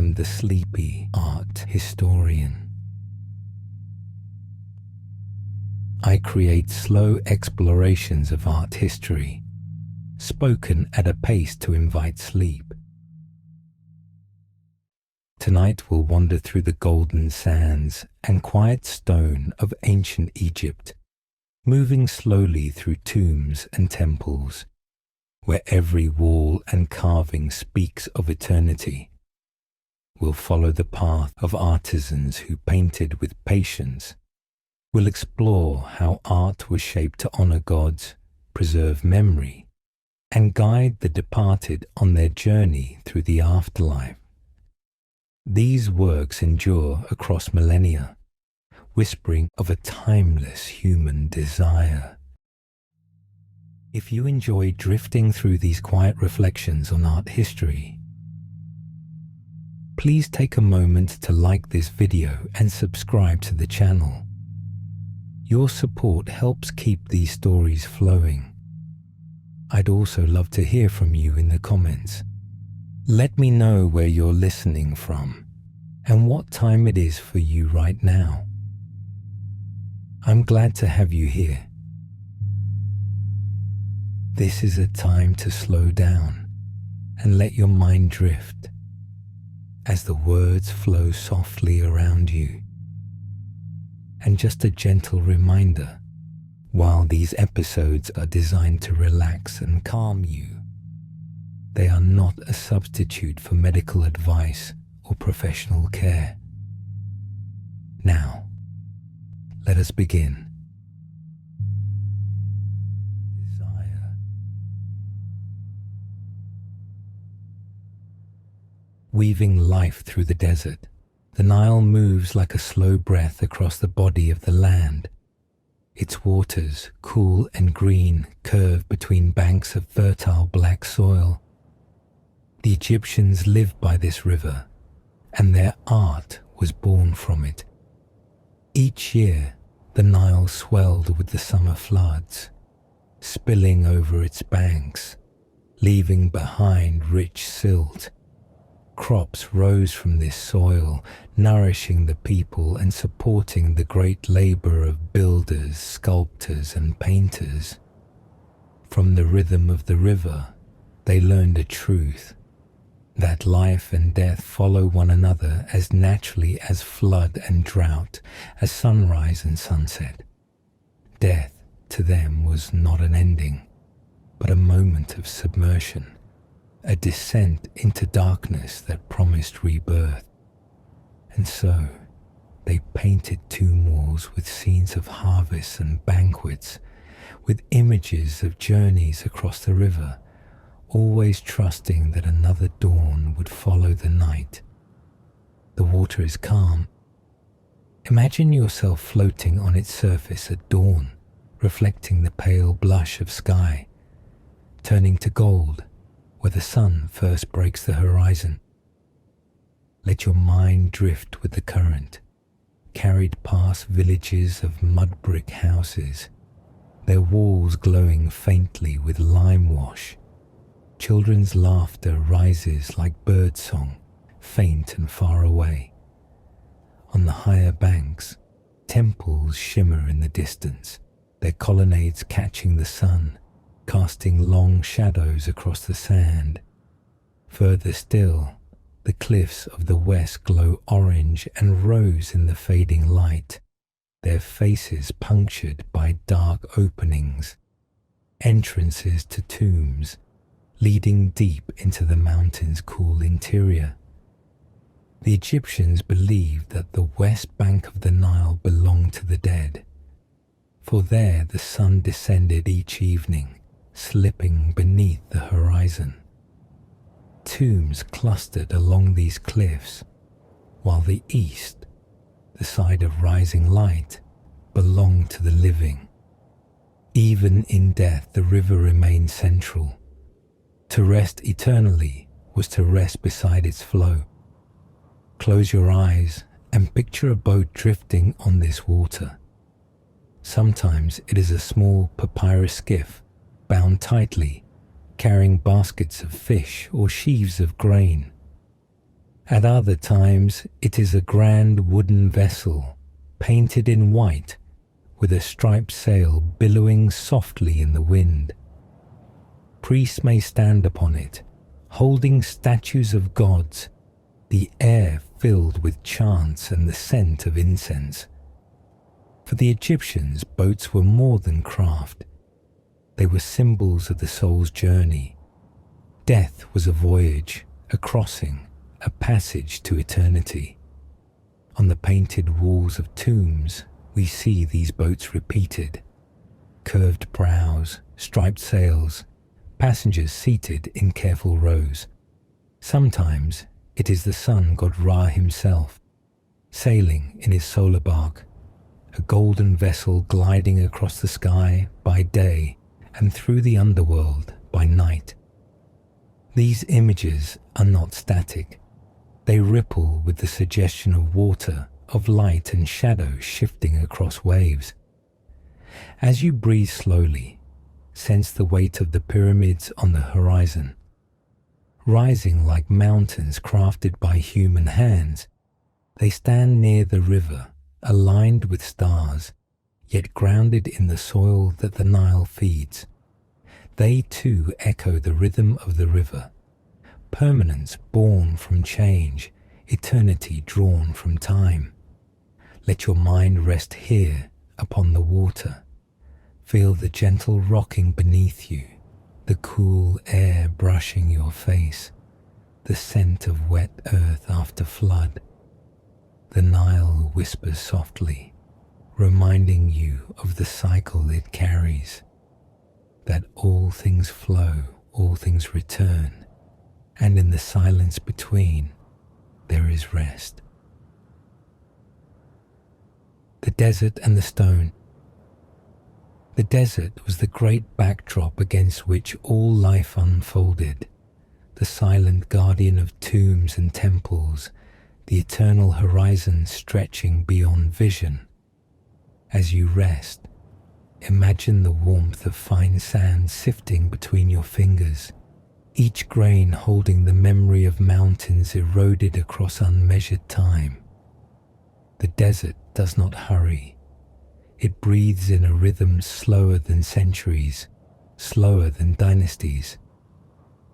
am the sleepy art historian. I create slow explorations of art history, spoken at a pace to invite sleep. Tonight we'll wander through the golden sands and quiet stone of ancient Egypt, moving slowly through tombs and temples, where every wall and carving speaks of eternity. We'll follow the path of artisans who painted with patience. We'll explore how art was shaped to honor gods, preserve memory, and guide the departed on their journey through the afterlife. These works endure across millennia, whispering of a timeless human desire. If you enjoy drifting through these quiet reflections on art history, please take a moment to like this video and subscribe to the channel. Your support helps keep these stories flowing. I'd also love to hear from you in the comments. Let me know where you're listening from and what time it is for you right now. I'm glad to have you here. This is a time to slow down and let your mind drift as the words flow softly around you. And just a gentle reminder, while these episodes are designed to relax and calm you, they are not a substitute for medical advice or professional care. Now, let us begin. Desire. Weaving life through the desert, the Nile moves like a slow breath across the body of the land. Its waters, cool and green, curve between banks of fertile black soil. The Egyptians lived by this river, and their art was born from it. Each year, the Nile swelled with the summer floods, spilling over its banks, leaving behind rich silt. Crops rose from this soil, nourishing the people and supporting the great labor of builders, sculptors, and painters. From the rhythm of the river, they learned a truth, that life and death follow one another as naturally as flood and drought, as sunrise and sunset. Death, to them, was not an ending, but a moment of submersion, a descent into darkness that promised rebirth. And so, they painted tomb walls with scenes of harvests and banquets, with images of journeys across the river, always trusting that another dawn would follow the night. The water is calm. Imagine yourself floating on its surface at dawn, reflecting the pale blush of sky, turning to gold where the sun first breaks the horizon. Let your mind drift with the current, carried past villages of mud brick houses, their walls glowing faintly with lime wash. Children's laughter rises like birdsong, faint and far away. On the higher banks, temples shimmer in the distance, their colonnades catching the sun, casting long shadows across the sand. Further still, the cliffs of the west glow orange and rose in the fading light, their faces punctured by dark openings, entrances to tombs, leading deep into the mountain's cool interior. The Egyptians believed that the west bank of the Nile belonged to the dead, for there the sun descended each evening, slipping beneath the horizon. Tombs clustered along these cliffs, while the east, the side of rising light, belonged to the living. Even in death, the river remained central. To rest eternally was to rest beside its flow. Close your eyes and picture a boat drifting on this water. Sometimes it is a small papyrus skiff, bound tightly, carrying baskets of fish or sheaves of grain. At other times it is a grand wooden vessel, painted in white, with a striped sail billowing softly in the wind. Priests may stand upon it, holding statues of gods, the air filled with chants and the scent of incense. For the Egyptians, boats were more than craft. They were symbols of the soul's journey. Death was a voyage, a crossing, a passage to eternity. On the painted walls of tombs, we see these boats repeated. Curved prows, striped sails, passengers seated in careful rows. Sometimes it is the sun god Ra himself, sailing in his solar bark, a golden vessel gliding across the sky by day and through the underworld by night. These images are not static. They ripple with the suggestion of water, of light and shadow shifting across waves. As you breathe slowly, sense the weight of the pyramids on the horizon. Rising like mountains crafted by human hands, they stand near the river, aligned with stars, yet grounded in the soil that the Nile feeds. They too echo the rhythm of the river, permanence born from change, eternity drawn from time. Let your mind rest here upon the water. Feel the gentle rocking beneath you, the cool air brushing your face, the scent of wet earth after flood. The Nile whispers softly, reminding you of the cycle it carries, that all things flow, all things return, and in the silence between, there is rest. The desert and the stone. The desert was the great backdrop against which all life unfolded, the silent guardian of tombs and temples, the eternal horizon stretching beyond vision. As you rest, imagine the warmth of fine sand sifting between your fingers, each grain holding the memory of mountains eroded across unmeasured time. The desert does not hurry. It breathes in a rhythm slower than centuries, slower than dynasties.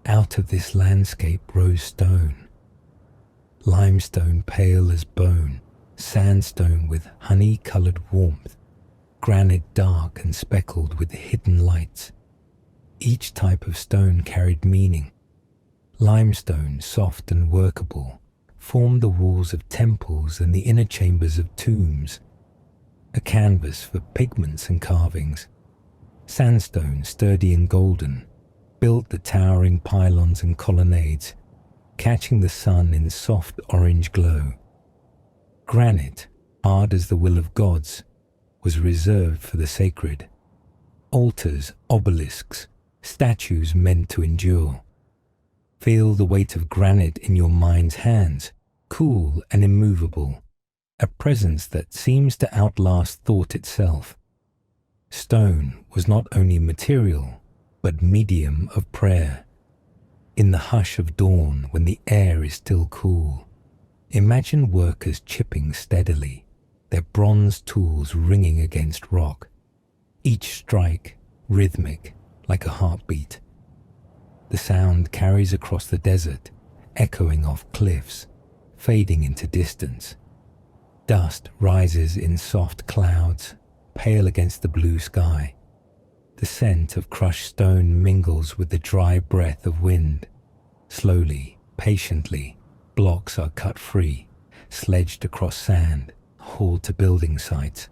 Out of this landscape rose stone. Limestone pale as bone, sandstone with honey-coloured warmth, granite dark and speckled with hidden lights. Each type of stone carried meaning. Limestone, soft and workable, formed the walls of temples and the inner chambers of tombs, a canvas for pigments and carvings. Sandstone, sturdy and golden, built the towering pylons and colonnades, catching the sun in soft orange glow. Granite, hard as the will of gods, was reserved for the sacred. Altars, obelisks, statues meant to endure. Feel the weight of granite in your mind's hands, cool and immovable, a presence that seems to outlast thought itself. Stone was not only material, but medium of prayer. In the hush of dawn, when the air is still cool, imagine workers chipping steadily, their bronze tools ringing against rock, each strike rhythmic like a heartbeat. The sound carries across the desert, echoing off cliffs, fading into distance. Dust rises in soft clouds, pale against the blue sky. The scent of crushed stone mingles with the dry breath of wind. Slowly, patiently, blocks are cut free, sledged across sand, hauled to building sites.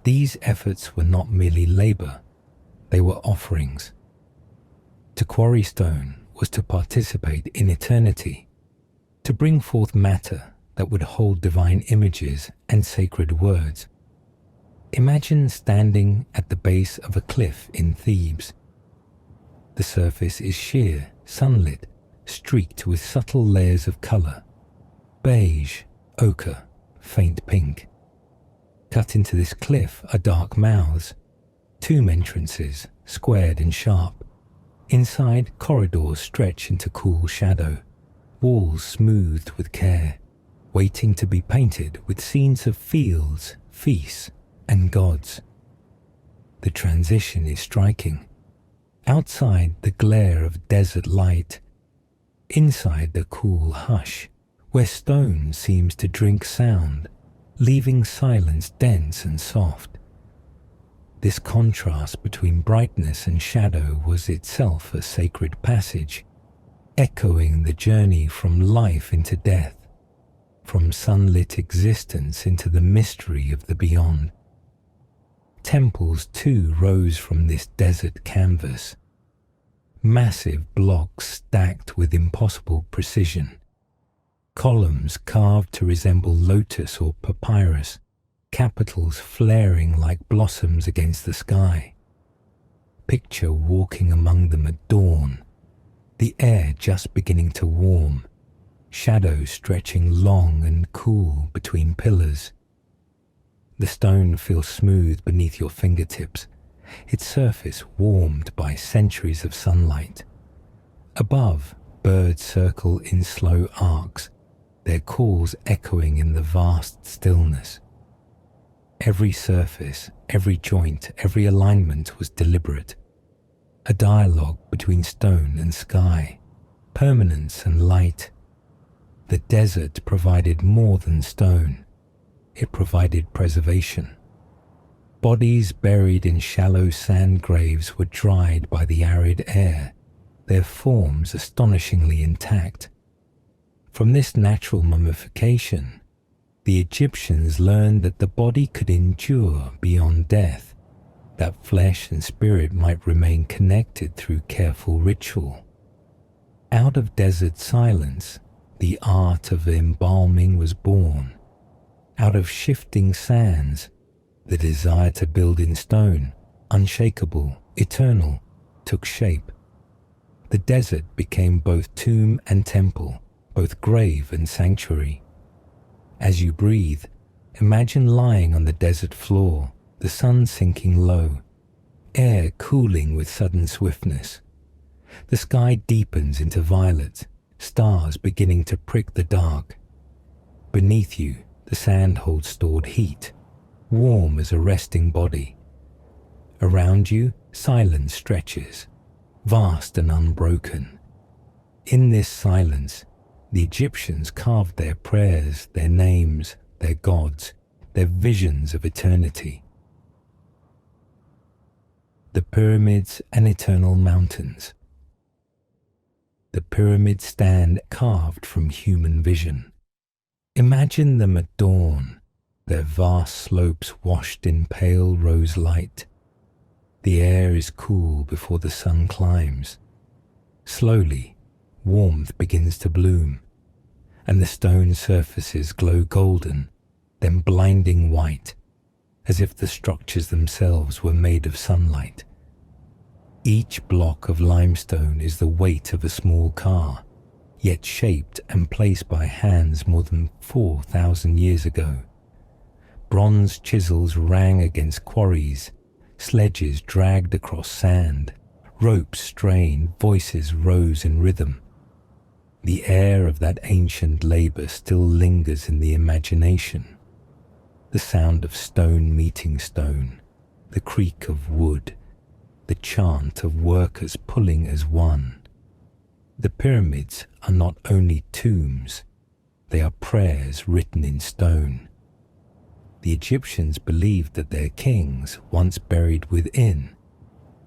These efforts were not merely labor, they were offerings. To quarry stone was to participate in eternity, to bring forth matter that would hold divine images and sacred words. Imagine standing at the base of a cliff in Thebes. The surface is sheer, sunlit, streaked with subtle layers of color, beige, ochre, faint pink. Cut into this cliff are dark mouths, tomb entrances, squared and sharp. Inside, corridors stretch into cool shadow. walls smoothed with care, waiting to be painted with scenes of fields, feasts, and gods. The transition is striking. Outside the glare of desert light, inside the cool hush, where stone seems to drink sound, leaving silence dense and soft. This contrast between brightness and shadow was itself a sacred passage, echoing the journey from life into death, from sunlit existence into the mystery of the beyond. Temples too rose from this desert canvas, massive blocks stacked with impossible precision, columns carved to resemble lotus or papyrus, capitals flaring like blossoms against the sky. Picture walking among them at dawn, the air just beginning to warm, shadows stretching long and cool between pillars. The stone feels smooth beneath your fingertips, its surface warmed by centuries of sunlight. Above, birds circle in slow arcs, their calls echoing in the vast stillness. Every surface, every joint, every alignment was deliberate. A dialogue between stone and sky, permanence and light. The desert provided more than stone. It provided preservation. Bodies buried in shallow sand graves were dried by the arid air, their forms astonishingly intact. From this natural mummification, the Egyptians learned that the body could endure beyond death, that flesh and spirit might remain connected through careful ritual. Out of desert silence, the art of embalming was born. Out of shifting sands, the desire to build in stone, unshakable, eternal, took shape. The desert became both tomb and temple, both grave and sanctuary. As you breathe, imagine lying on the desert floor, the sun sinking low, air cooling with sudden swiftness. The sky deepens into violet, stars beginning to prick the dark. Beneath you, the sand holds stored heat, warm as a resting body. Around you, silence stretches, vast and unbroken. In this silence, the Egyptians carved their prayers, their names, their gods, their visions of eternity. The pyramids and eternal mountains. The pyramids stand carved from human vision. Imagine them at dawn, their vast slopes washed in pale rose light. The air is cool before the sun climbs. Slowly, warmth begins to bloom, and the stone surfaces glow golden, then blinding white, as if the structures themselves were made of sunlight. Each block of limestone is the weight of a small car, yet shaped and placed by hands more than 4,000 years ago. Bronze chisels rang against quarries, sledges dragged across sand, ropes strained, voices rose in rhythm. The air of that ancient labor still lingers in the imagination. The sound of stone meeting stone, the creak of wood, the chant of workers pulling as one. The pyramids are not only tombs, they are prayers written in stone. The Egyptians believed that their kings, once buried within,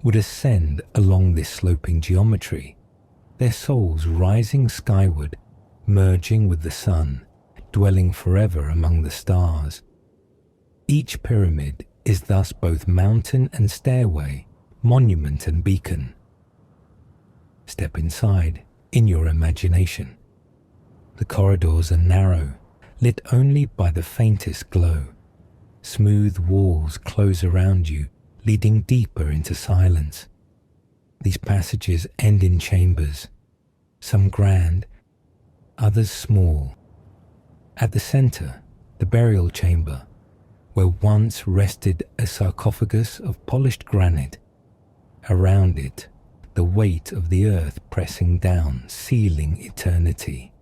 would ascend along this sloping geometry, their souls rising skyward, merging with the sun, dwelling forever among the stars. Each pyramid is thus both mountain and stairway, monument and beacon. Step inside, in your imagination. The corridors are narrow, lit only by the faintest glow. Smooth walls close around you, leading deeper into silence. These passages end in chambers, some grand, others small. At the center, the burial chamber, where once rested a sarcophagus of polished granite. Around it, the weight of the earth pressing down, sealing eternity.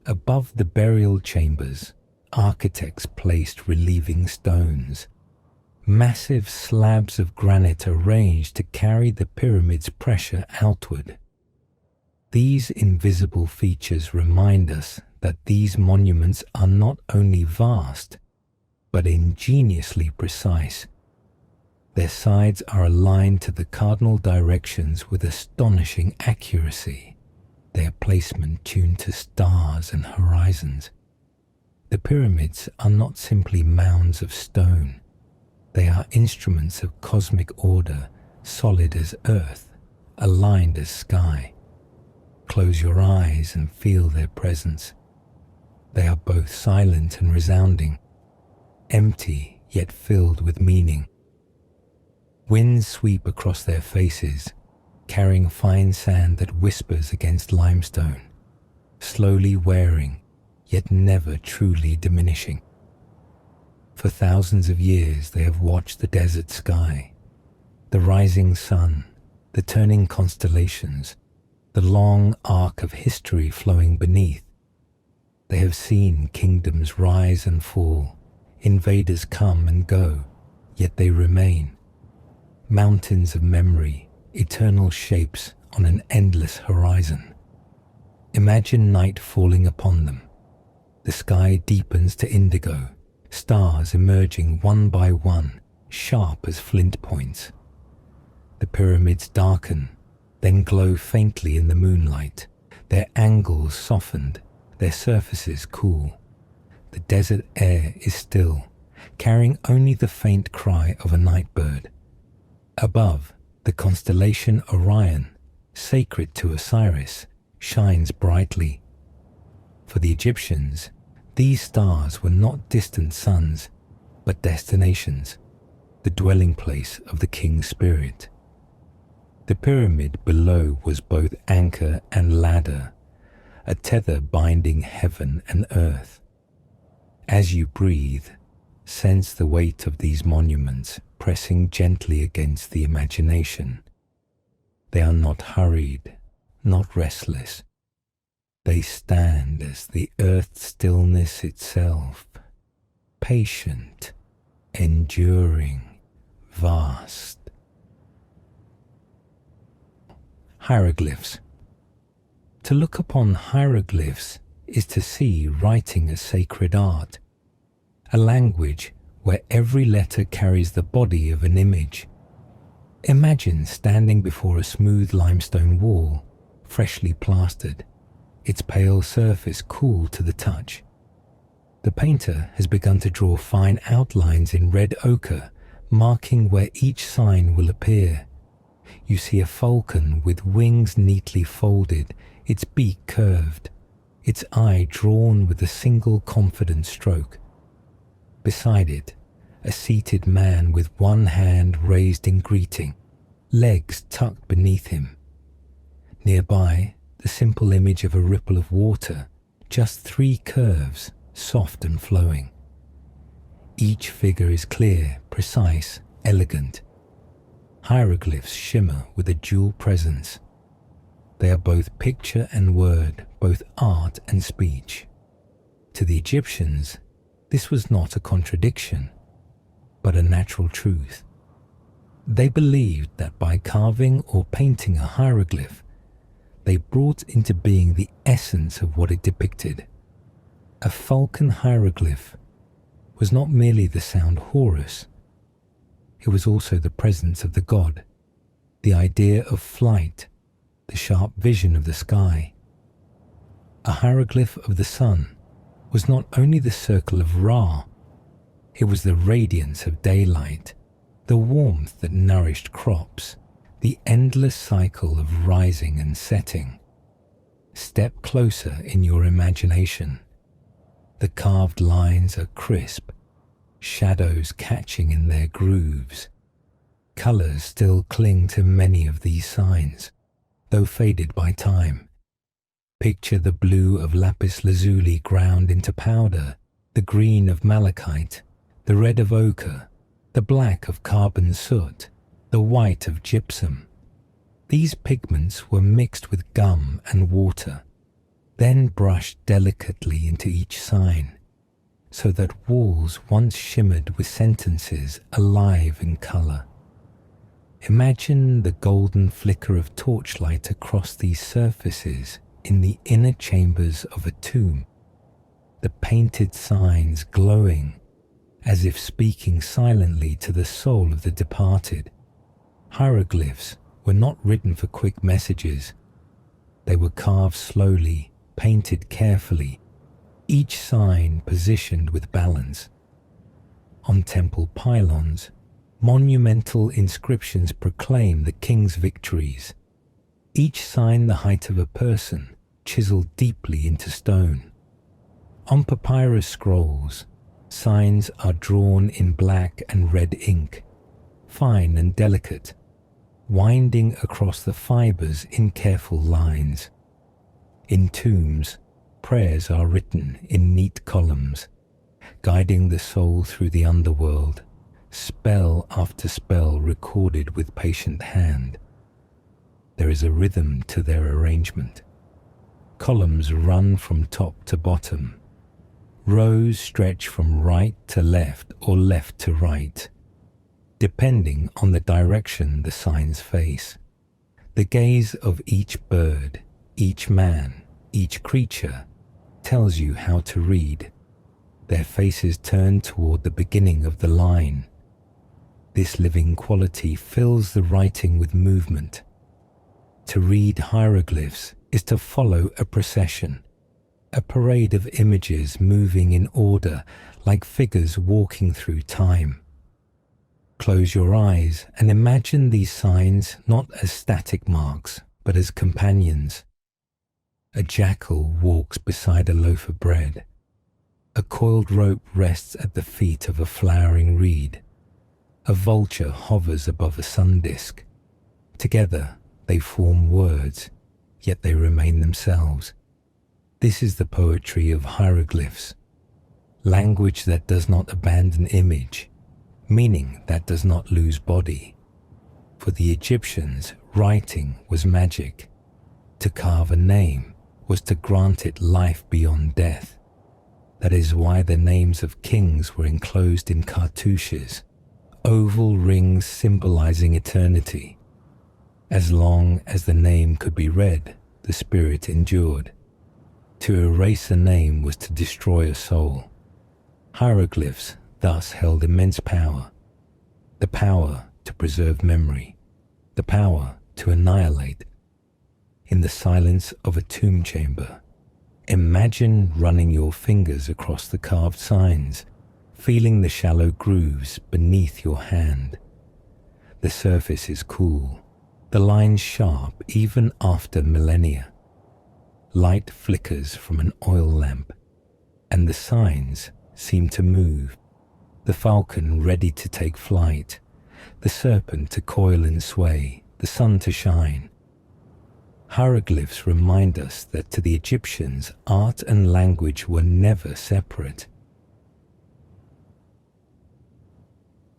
Above the burial chambers, architects placed relieving stones. Massive slabs of granite arranged to carry the pyramid's pressure outward. These invisible features remind us that these monuments are not only vast, but ingeniously precise. Their sides are aligned to the cardinal directions with astonishing accuracy, their placement tuned to stars and horizons. The pyramids are not simply mounds of stone. They are instruments of cosmic order, solid as earth, aligned as sky. Close your eyes and feel their presence. They are both silent and resounding, empty yet filled with meaning. Winds sweep across their faces, carrying fine sand that whispers against limestone, slowly wearing, yet never truly diminishing. For thousands of years they have watched the desert sky, the rising sun, the turning constellations, the long arc of history flowing beneath. They have seen kingdoms rise and fall, invaders come and go, yet they remain. Mountains of memory, eternal shapes on an endless horizon. Imagine night falling upon them. The sky deepens to indigo, stars emerging one by one, sharp as flint points. The pyramids darken, then glow faintly in the moonlight, their angles softened, their surfaces cool. The desert air is still, carrying only the faint cry of a night bird. Above, the constellation Orion, sacred to Osiris, shines brightly. For the Egyptians, these stars were not distant suns, but destinations, the dwelling place of the king's spirit. The pyramid below was both anchor and ladder, a tether binding heaven and earth. As you breathe, sense the weight of these monuments pressing gently against the imagination. They are not hurried, not restless. They stand as the earth's stillness itself, patient, enduring, vast. Hieroglyphs. To look upon hieroglyphs is to see writing as sacred art, a language where every letter carries the body of an image. Imagine standing before a smooth limestone wall, freshly plastered, its pale surface cool to the touch. The painter has begun to draw fine outlines in red ochre, marking where each sign will appear. You see a falcon with wings neatly folded, its beak curved, its eye drawn with a single confident stroke. Beside it, a seated man with one hand raised in greeting, legs tucked beneath him. Nearby, the simple image of a ripple of water, just 3 curves, soft and flowing. Each figure is clear, precise, elegant. Hieroglyphs shimmer with a dual presence. They are both picture and word, both art and speech. To the Egyptians, this was not a contradiction, but a natural truth. They believed that by carving or painting a hieroglyph, they brought into being the essence of what it depicted. A falcon hieroglyph was not merely the sound Horus, it was also the presence of the god, the idea of flight, the sharp vision of the sky. A hieroglyph of the sun was not only the circle of Ra, it was the radiance of daylight, the warmth that nourished crops, the endless cycle of rising and setting. Step closer in your imagination. The carved lines are crisp, shadows catching in their grooves. Colors still cling to many of these signs, though faded by time. Picture the blue of lapis lazuli ground into powder, the green of malachite, the red of ochre, the black of carbon soot, the white of gypsum. These pigments were mixed with gum and water. then brushed delicately into each sign, so that walls once shimmered with sentences alive in colour. Imagine the golden flicker of torchlight across these surfaces in the inner chambers of a tomb, the painted signs glowing as if speaking silently to the soul of the departed. Hieroglyphs were not written for quick messages. They were carved slowly, painted carefully, each sign positioned with balance. On temple pylons, monumental inscriptions proclaim the king's victories, each sign the height of a person, chiseled deeply into stone. On papyrus scrolls, signs are drawn in black and red ink, fine and delicate, winding across the fibers in careful lines. In tombs, prayers are written in neat columns, guiding the soul through the underworld, spell after spell recorded with patient hand. There is a rhythm to their arrangement. Columns run from top to bottom. Rows stretch from right to left or left to right, depending on the direction the signs face. The gaze of each bird, each man, each creature tells you how to read. Their faces turn toward the beginning of the line. This living quality fills the writing with movement. To read hieroglyphs is to follow a procession, a parade of images moving in order like figures walking through time. Close your eyes and imagine these signs not as static marks, but as companions. A jackal walks beside a loaf of bread. A coiled rope rests at the feet of a flowering reed. A vulture hovers above a sun disk. Together they form words, yet they remain themselves. This is the poetry of hieroglyphs, language that does not abandon image, meaning that does not lose body. For the Egyptians, writing was magic. To carve a name was to grant it life beyond death. That is why the names of kings were enclosed in cartouches, oval rings symbolizing eternity. As long as the name could be read, the spirit endured. To erase a name was to destroy a soul. Hieroglyphs thus held immense power. The power to preserve memory, the power to annihilate. In the silence of a tomb chamber, imagine running your fingers across the carved signs, feeling the shallow grooves beneath your hand. The surface is cool, the lines sharp even after millennia. Light flickers from an oil lamp, and the signs seem to move. The falcon ready to take flight, the serpent to coil and sway, the sun to shine. Hieroglyphs remind us that to the Egyptians, art and language were never separate.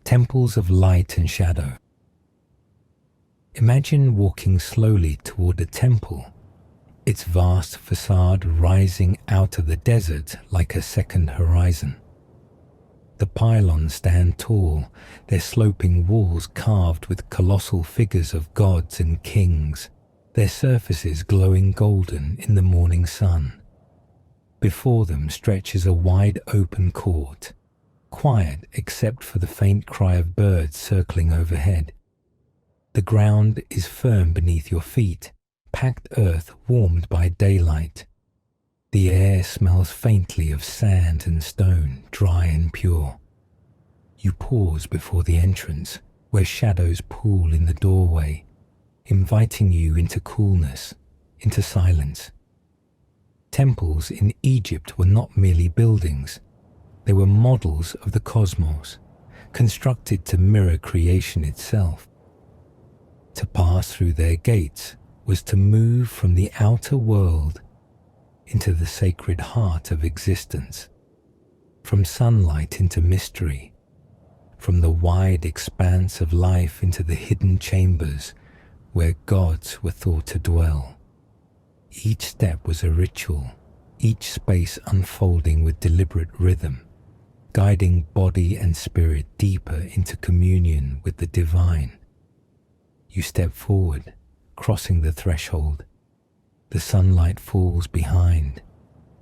Temples of light and shadow. Imagine walking slowly toward a temple, its vast facade rising out of the desert like a second horizon. The pylons stand tall, their sloping walls carved with colossal figures of gods and kings, their surfaces glowing golden in the morning sun. Before them stretches a wide open court, quiet except for the faint cry of birds circling overhead. The ground is firm beneath your feet, packed earth warmed by daylight. The air smells faintly of sand and stone, dry and pure. You pause before the entrance, where shadows pool in the doorway, inviting you into coolness, into silence. Temples in Egypt were not merely buildings. They were models of the cosmos, constructed to mirror creation itself. To pass through their gates was to move from the outer world into the sacred heart of existence, from sunlight into mystery, from the wide expanse of life into the hidden chambers where gods were thought to dwell. Each step was a ritual, each space unfolding with deliberate rhythm, guiding body and spirit deeper into communion with the divine. You step forward, crossing the threshold. The sunlight falls behind,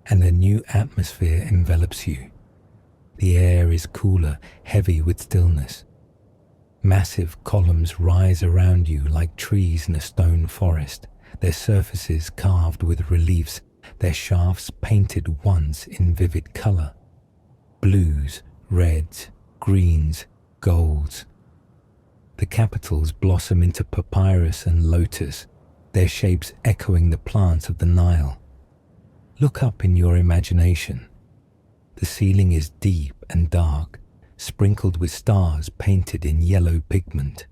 and a new atmosphere envelops you. The air is cooler, heavy with stillness. Massive columns rise around you like trees in a stone forest, their surfaces carved with reliefs, their shafts painted once in vivid color. Blues, reds, greens, golds. The capitals blossom into papyrus and lotus, their shapes echoing the plants of the Nile. Look up in your imagination. The ceiling is deep and dark, sprinkled with stars painted in yellow pigment.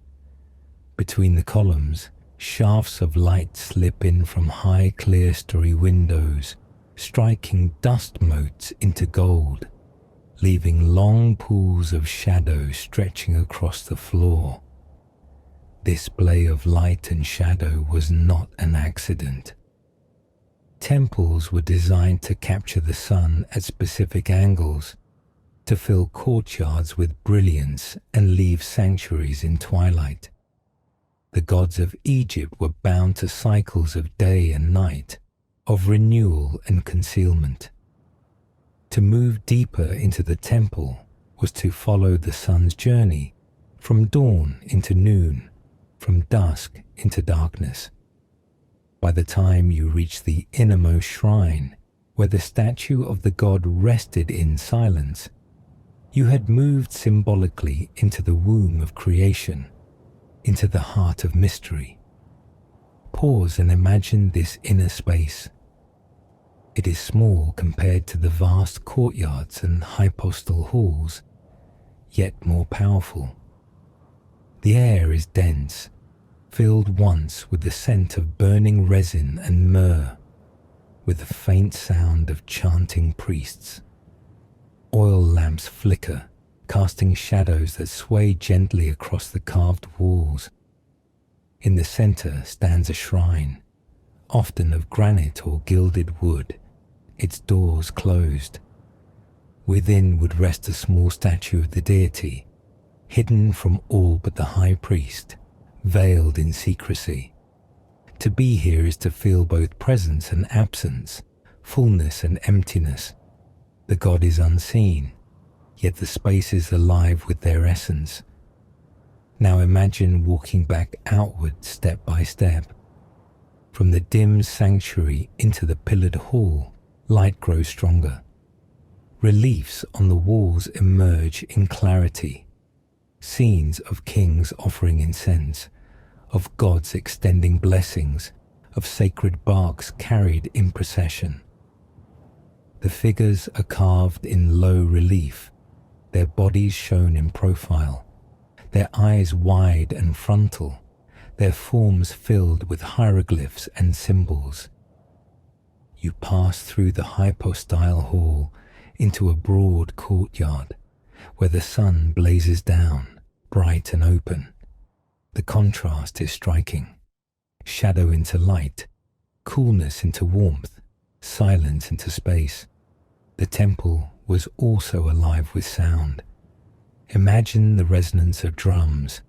Between the columns, shafts of light slip in from high clerestory windows, striking dust motes into gold, leaving long pools of shadow stretching across the floor. This play of light and shadow was not an accident. Temples were designed to capture the sun at specific angles, to fill courtyards with brilliance and leave sanctuaries in twilight. The gods of Egypt were bound to cycles of day and night, of renewal and concealment. To move deeper into the temple was to follow the sun's journey, from dawn into noon, from dusk into darkness. By the time you reached the innermost shrine, where the statue of the god rested in silence, you had moved symbolically into the womb of creation, into the heart of mystery. Pause and imagine this inner space. It is small compared to the vast courtyards and hypostyle halls, yet more powerful. The air is dense, filled once with the scent of burning resin and myrrh, with the faint sound of chanting priests. Oil lamps flicker, casting shadows that sway gently across the carved walls. In the center stands a shrine, often of granite or gilded wood, its doors closed. Within would rest a small statue of the deity, hidden from all but the high priest, veiled in secrecy. To be here is to feel both presence and absence, fullness and emptiness. The god is unseen, yet the space is alive with their essence. Now imagine walking back outward step by step. From the dim sanctuary into the pillared hall, light grows stronger. Reliefs on the walls emerge in clarity. Scenes of kings offering incense, of gods extending blessings, of sacred barks carried in procession. The figures are carved in low relief, their bodies shown in profile, their eyes wide and frontal, their forms filled with hieroglyphs and symbols. You pass through the hypostyle hall into a broad courtyard where the sun blazes down, bright and open. The contrast is striking. Shadow into light, coolness into warmth, silence into space. The temple was also alive with sound. Imagine the resonance of drums,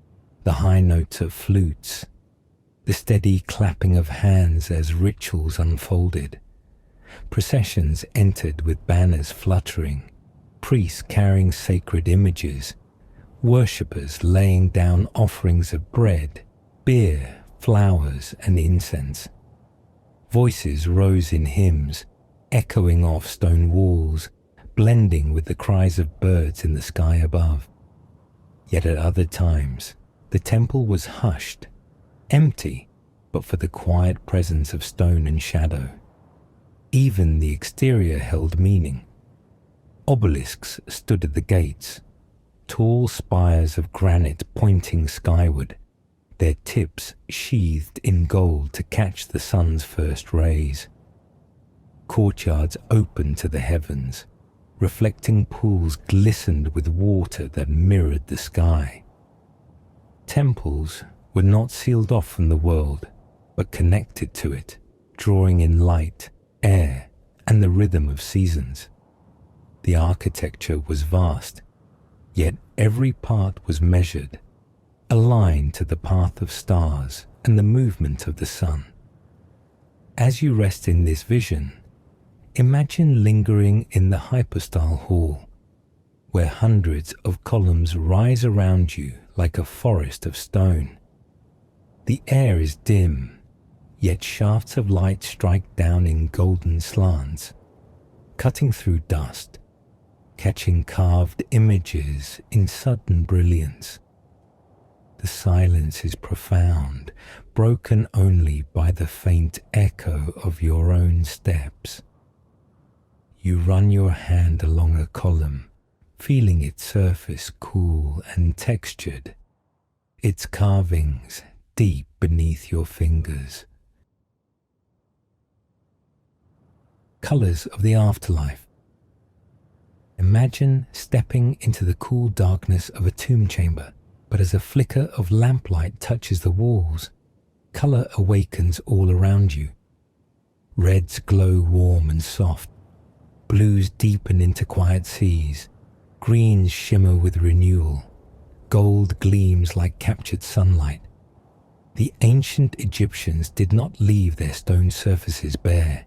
the high notes of flutes, the steady clapping of hands as rituals unfolded. Processions entered with banners fluttering, priests carrying sacred images, worshippers laying down offerings of bread, beer, flowers, and incense. Voices rose in hymns, echoing off stone walls, blending with the cries of birds in the sky above. Yet at other times, the temple was hushed, empty, but for the quiet presence of stone and shadow. Even the exterior held meaning. Obelisks stood at the gates, tall spires of granite pointing skyward, their tips sheathed in gold to catch the sun's first rays. Courtyards opened to the heavens, reflecting pools glistened with water that mirrored the sky. Temples were not sealed off from the world, but connected to it, drawing in light, air, and the rhythm of seasons. The architecture was vast, yet every part was measured, aligned to the path of stars and the movement of the sun. As you rest in this vision, imagine lingering in the hypostyle hall, where hundreds of columns rise around you like a forest of stone. The air is dim, yet shafts of light strike down in golden slants, cutting through dust, catching carved images in sudden brilliance. The silence is profound, broken only by the faint echo of your own steps. You run your hand along a column, feeling its surface cool and textured, its carvings deep beneath your fingers. Colors of the afterlife. Imagine stepping into the cool darkness of a tomb chamber, but as a flicker of lamplight touches the walls, color awakens all around you. Reds glow warm and soft, blues deepen into quiet seas, greens shimmer with renewal, gold gleams like captured sunlight. The ancient Egyptians did not leave their stone surfaces bare.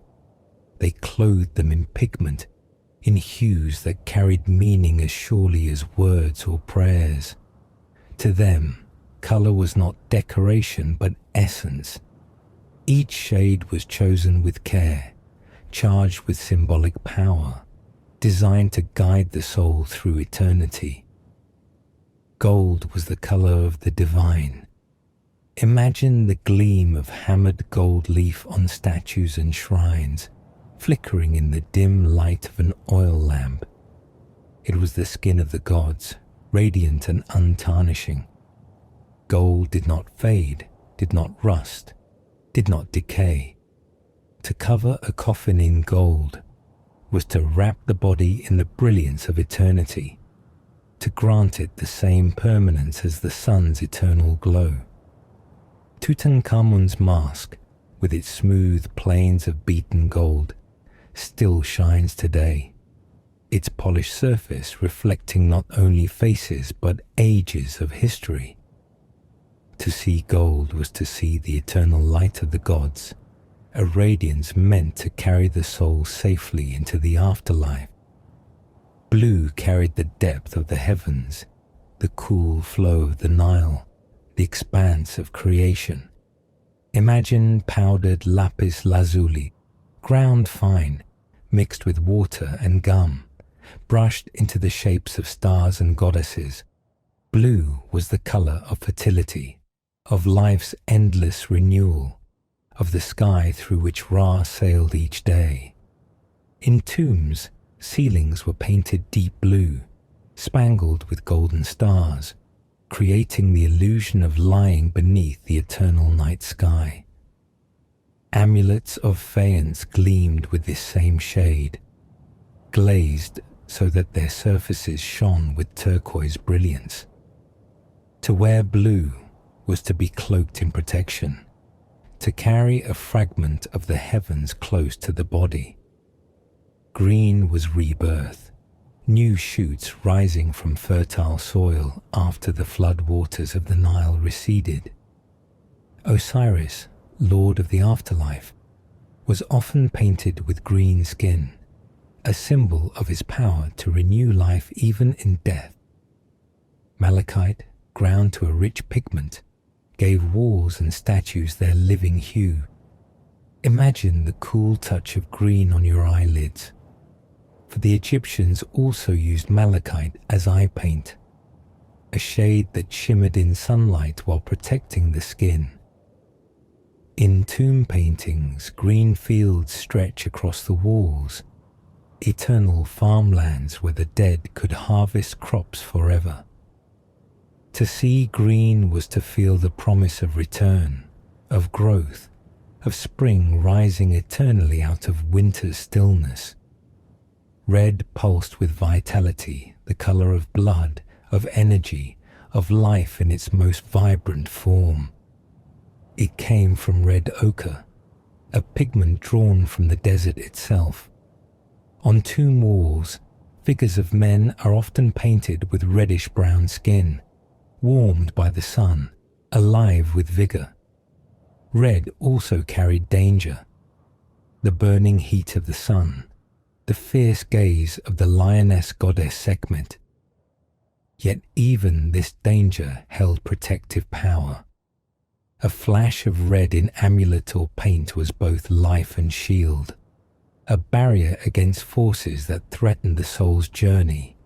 They clothed them in pigment, in hues that carried meaning as surely as words or prayers. To them, color was not decoration but essence. Each shade was chosen with care, charged with symbolic power, designed to guide the soul through eternity. Gold was the color of the divine. Imagine the gleam of hammered gold leaf on statues and shrines, flickering in the dim light of an oil lamp. It was the skin of the gods, radiant and untarnishing. Gold did not fade, did not rust, did not decay. To cover a coffin in gold was to wrap the body in the brilliance of eternity, to grant it the same permanence as the sun's eternal glow. Tutankhamun's mask, with its smooth plains of beaten gold, still shines today, its polished surface reflecting not only faces but ages of history. To see gold was to see the eternal light of the gods, a radiance meant to carry the soul safely into the afterlife. Blue carried the depth of the heavens, the cool flow of the Nile, the expanse of creation. Imagine powdered lapis lazuli, ground fine, mixed with water and gum, brushed into the shapes of stars and goddesses. Blue was the color of fertility, of life's endless renewal, of the sky through which Ra sailed each day. In tombs, ceilings were painted deep blue, spangled with golden stars, creating the illusion of lying beneath the eternal night sky. Amulets of faience gleamed with this same shade, glazed so that their surfaces shone with turquoise brilliance. To wear blue was to be cloaked in protection, to carry a fragment of the heavens close to the body. Green was rebirth, new shoots rising from fertile soil after the flood waters of the Nile receded. Osiris, lord of the afterlife, was often painted with green skin, a symbol of his power to renew life even in death. Malachite, ground to a rich pigment, gave walls and statues their living hue. Imagine the cool touch of green on your eyelids, for the Egyptians also used malachite as eye paint, a shade that shimmered in sunlight while protecting the skin. In tomb paintings, green fields stretch across the walls, eternal farmlands where the dead could harvest crops forever. To see green was to feel the promise of return, of growth, of spring rising eternally out of winter's stillness. Red pulsed with vitality, the color of blood, of energy, of life in its most vibrant form. It came from red ochre, a pigment drawn from the desert itself. On tomb walls, figures of men are often painted with reddish-brown skin, warmed by the sun, alive with vigor. Red also carried danger, the burning heat of the sun, the fierce gaze of the lioness goddess Sekhmet. Yet even this danger held protective power. A flash of red in amulet or paint was both life and shield, a barrier against forces that threatened the soul's journey.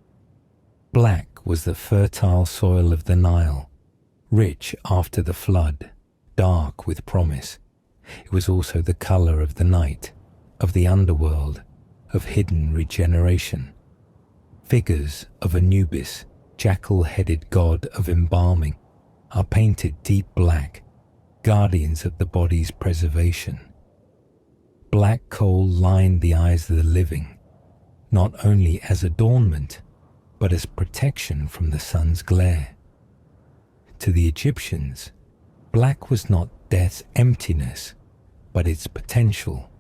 Black was the fertile soil of the Nile, rich after the flood, dark with promise. It was also the color of the night, of the underworld, of hidden regeneration. Figures of Anubis, jackal-headed god of embalming, are painted deep black, guardians of the body's preservation. Black coal lined the eyes of the living, not only as adornment, but as protection from the sun's glare. To the Egyptians, black was not death's emptiness, but its potential,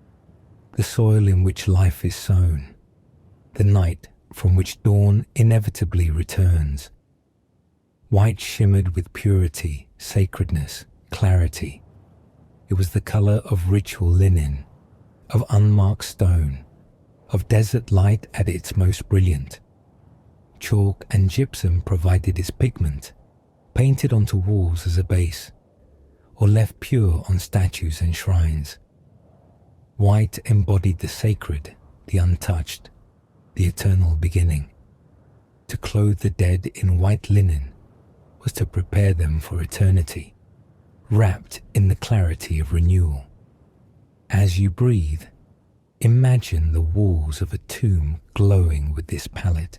the soil in which life is sown, the night from which dawn inevitably returns. White shimmered with purity, sacredness, clarity. It was the color of ritual linen, of unmarked stone, of desert light at its most brilliant. Chalk and gypsum provided its pigment, painted onto walls as a base, or left pure on statues and shrines. White embodied the sacred, the untouched, the eternal beginning. To clothe the dead in white linen was to prepare them for eternity, wrapped in the clarity of renewal. As you breathe, imagine the walls of a tomb glowing with this palette.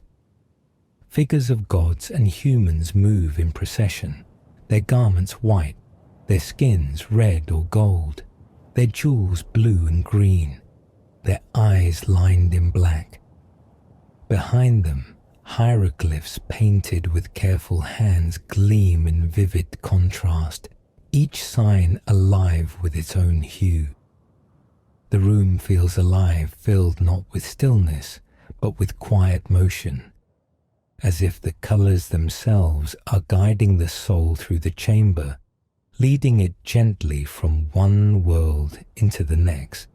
Figures of gods and humans move in procession, their garments white, their skins red or gold, their jewels blue and green, their eyes lined in black. Behind them, hieroglyphs painted with careful hands gleam in vivid contrast, each sign alive with its own hue. The room feels alive, filled not with stillness, but with quiet motion, as if the colors themselves are guiding the soul through the chamber, leading it gently from one world into the next.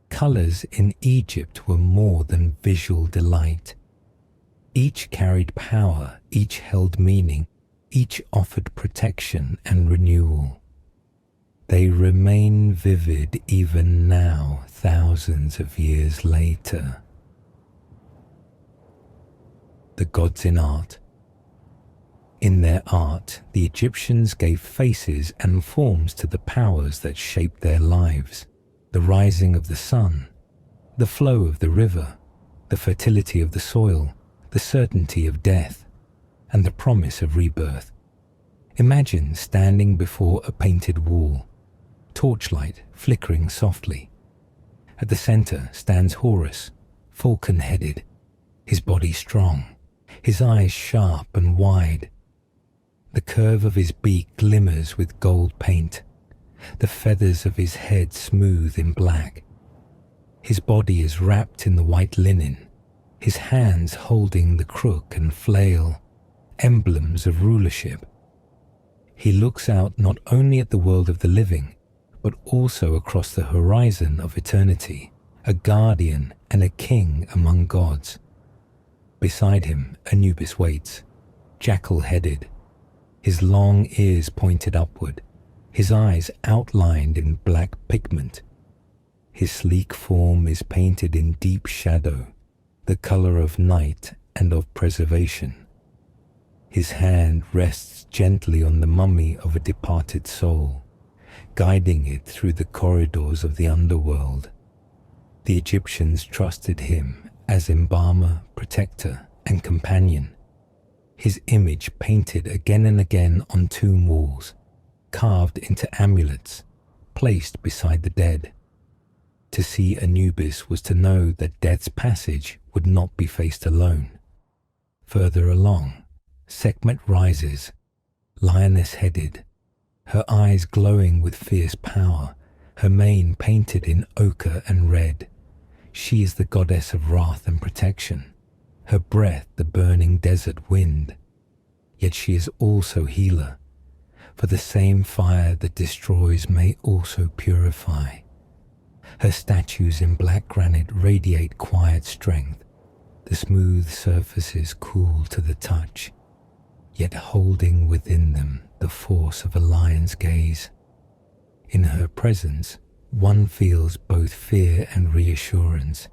Colors in Egypt were more than visual delight. Each carried power, each held meaning, each offered protection and renewal. They remain vivid even now, thousands of years later. The gods in art. In their art, the Egyptians gave faces and forms to the powers that shaped their lives. The rising of the sun, the flow of the river, the fertility of the soil, the certainty of death, and the promise of rebirth. Imagine standing before a painted wall, torchlight flickering softly. At the center stands Horus, falcon-headed, his body strong, his eyes sharp and wide. The curve of his beak glimmers with gold paint, the feathers of his head smooth in black. His body is wrapped in the white linen, his hands holding the crook and flail, emblems of rulership. He looks out not only at the world of the living, but also across the horizon of eternity, a guardian and a king among gods. Beside him, Anubis waits, jackal-headed, his long ears pointed upward, his eyes outlined in black pigment. His sleek form is painted in deep shadow, the color of night and of preservation. His hand rests gently on the mummy of a departed soul, guiding it through the corridors of the underworld. The Egyptians trusted him as embalmer, protector, and companion. His image painted again and again on tomb walls, carved into amulets, placed beside the dead. To see Anubis was to know that death's passage would not be faced alone. Further along, Sekhmet rises, lioness-headed, her eyes glowing with fierce power, her mane painted in ochre and red. She is the goddess of wrath and protection, her breath the burning desert wind. Yet she is also healer, for the same fire that destroys may also purify. Her statues in black granite radiate quiet strength, the smooth surfaces cool to the touch, yet holding within them the force of a lion's gaze. In her presence, one feels both fear and reassurance,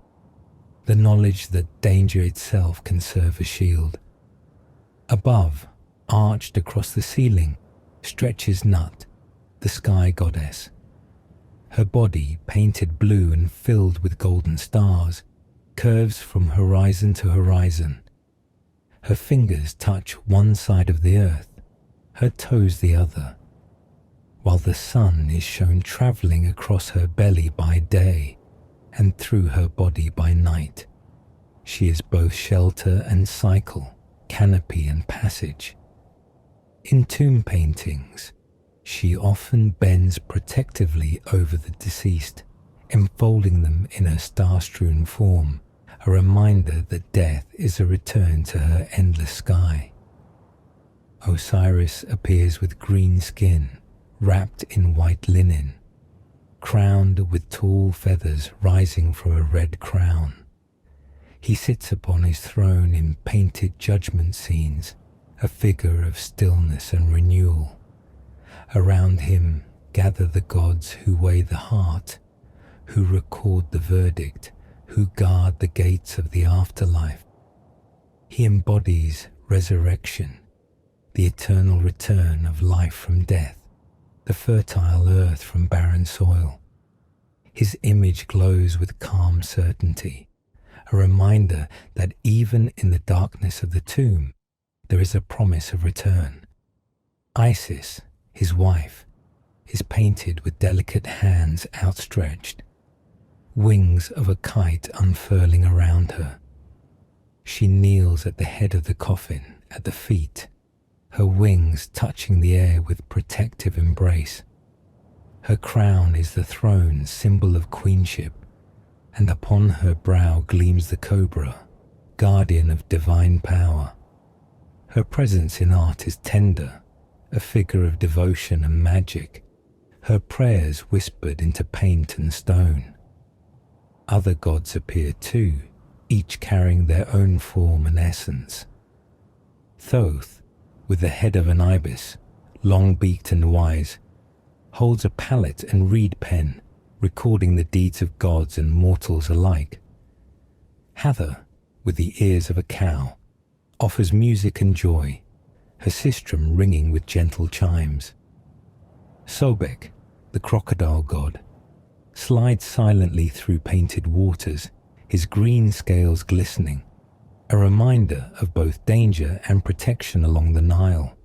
the knowledge that danger itself can serve as shield. Above, arched across the ceiling, stretches Nut, the sky goddess. Her body, painted blue and filled with golden stars, curves from horizon to horizon. Her fingers touch one side of the earth, her toes the other, while the sun is shown travelling across her belly by day and through her body by night. She is both shelter and cycle, canopy and passage. In tomb paintings, she often bends protectively over the deceased, enfolding them in her star-strewn form, a reminder that death is a return to her endless sky. Osiris appears with green skin, wrapped in white linen, crowned with tall feathers rising from a red crown. He sits upon his throne in painted judgment scenes, a figure of stillness and renewal. Around him gather the gods who weigh the heart, who record the verdict, who guard the gates of the afterlife. He embodies resurrection, the eternal return of life from death, the fertile earth from barren soil. His image glows with calm certainty, a reminder that even in the darkness of the tomb, there is a promise of return. Isis, his wife, is painted with delicate hands outstretched, wings of a kite unfurling around her. She kneels at the head of the coffin, at the feet, her wings touching the air with protective embrace. Her crown is the throne, symbol of queenship, and upon her brow gleams the cobra, guardian of divine power. Her presence in art is tender, a figure of devotion and magic, her prayers whispered into paint and stone. Other gods appear too, each carrying their own form and essence. Thoth, with the head of an ibis, long-beaked and wise, holds a palette and reed pen, recording the deeds of gods and mortals alike. Hathor, with the ears of a cow, offers music and joy, her sistrum ringing with gentle chimes. Sobek, the crocodile god, slides silently through painted waters, his green scales glistening, a reminder of both danger and protection along the Nile.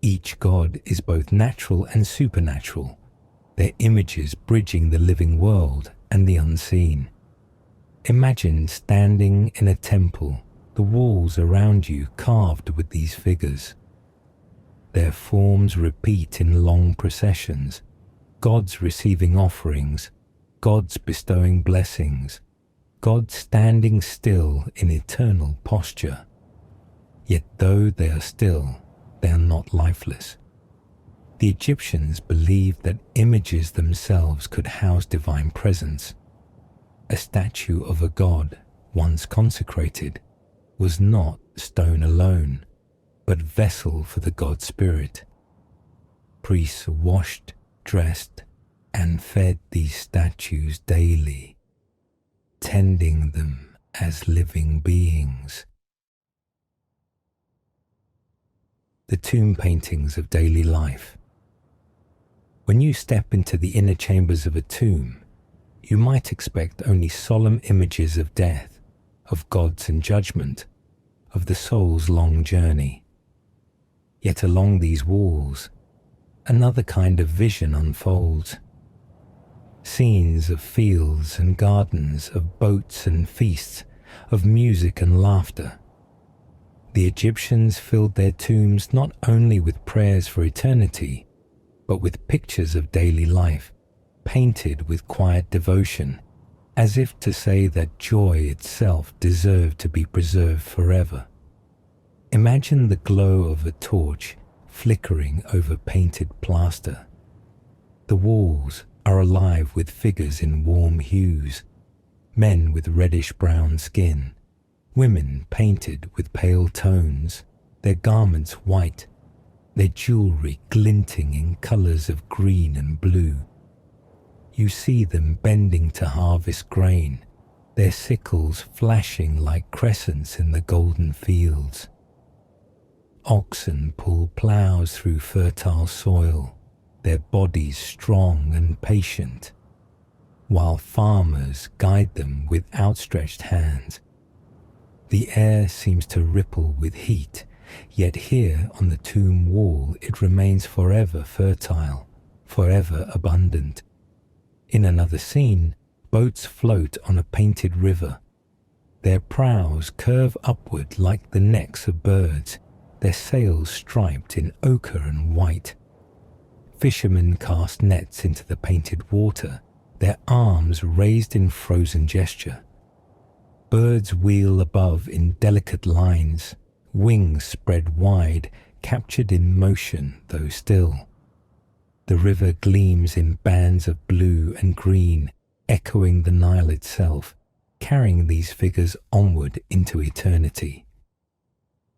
Each god is both natural and supernatural, their images bridging the living world and the unseen. Imagine standing in a temple, the walls around you carved with these figures. Their forms repeat in long processions, gods receiving offerings, gods bestowing blessings, gods standing still in eternal posture. Yet though they are still, they are not lifeless. The Egyptians believed that images themselves could house divine presence. A statue of a god, once consecrated, was not stone alone, but vessel for the god spirit. Priests washed, dressed, and fed these statues daily, tending them as living beings. The tomb paintings of daily life. When you step into the inner chambers of a tomb, you might expect only solemn images of death, of gods and judgment, of the soul's long journey. Yet along these walls, another kind of vision unfolds. Scenes of fields and gardens, of boats and feasts, of music and laughter. The Egyptians filled their tombs not only with prayers for eternity, but with pictures of daily life, painted with quiet devotion, as if to say that joy itself deserved to be preserved forever. Imagine the glow of a torch flickering over painted plaster. The walls are alive with figures in warm hues, men with reddish-brown skin, women painted with pale tones, their garments white, their jewelry glinting in colours of green and blue. You see them bending to harvest grain, their sickles flashing like crescents in the golden fields. Oxen pull ploughs through fertile soil, their bodies strong and patient, while farmers guide them with outstretched hands. The air seems to ripple with heat, yet here on the tomb wall it remains forever fertile, forever abundant. In another scene, boats float on a painted river. Their prows curve upward like the necks of birds, their sails striped in ochre and white. Fishermen cast nets into the painted water, their arms raised in frozen gesture. Birds wheel above in delicate lines, wings spread wide, captured in motion though still. The river gleams in bands of blue and green, echoing the Nile itself, carrying these figures onward into eternity.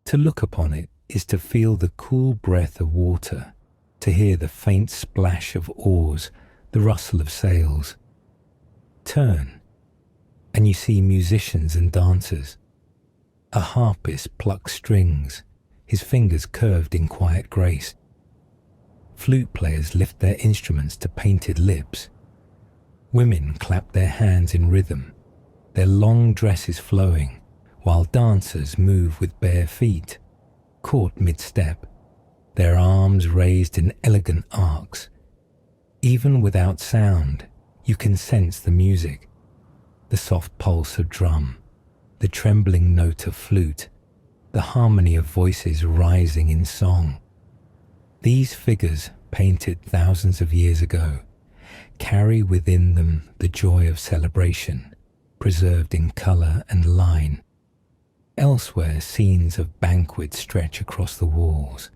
To look upon it is to feel the cool breath of water, to hear the faint splash of oars, the rustle of sails. Turn, and you see musicians and dancers. A harpist plucks strings, his fingers curved in quiet grace. Flute players lift their instruments to painted lips. Women clap their hands in rhythm, their long dresses flowing, while dancers move with bare feet, caught mid-step, their arms raised in elegant arcs. Even without sound, you can sense the music, the soft pulse of drum, the trembling note of flute, the harmony of voices rising in song. These figures, painted thousands of years ago, carry within them the joy of celebration, preserved in colour and line. Elsewhere, scenes of banquets stretch across the walls.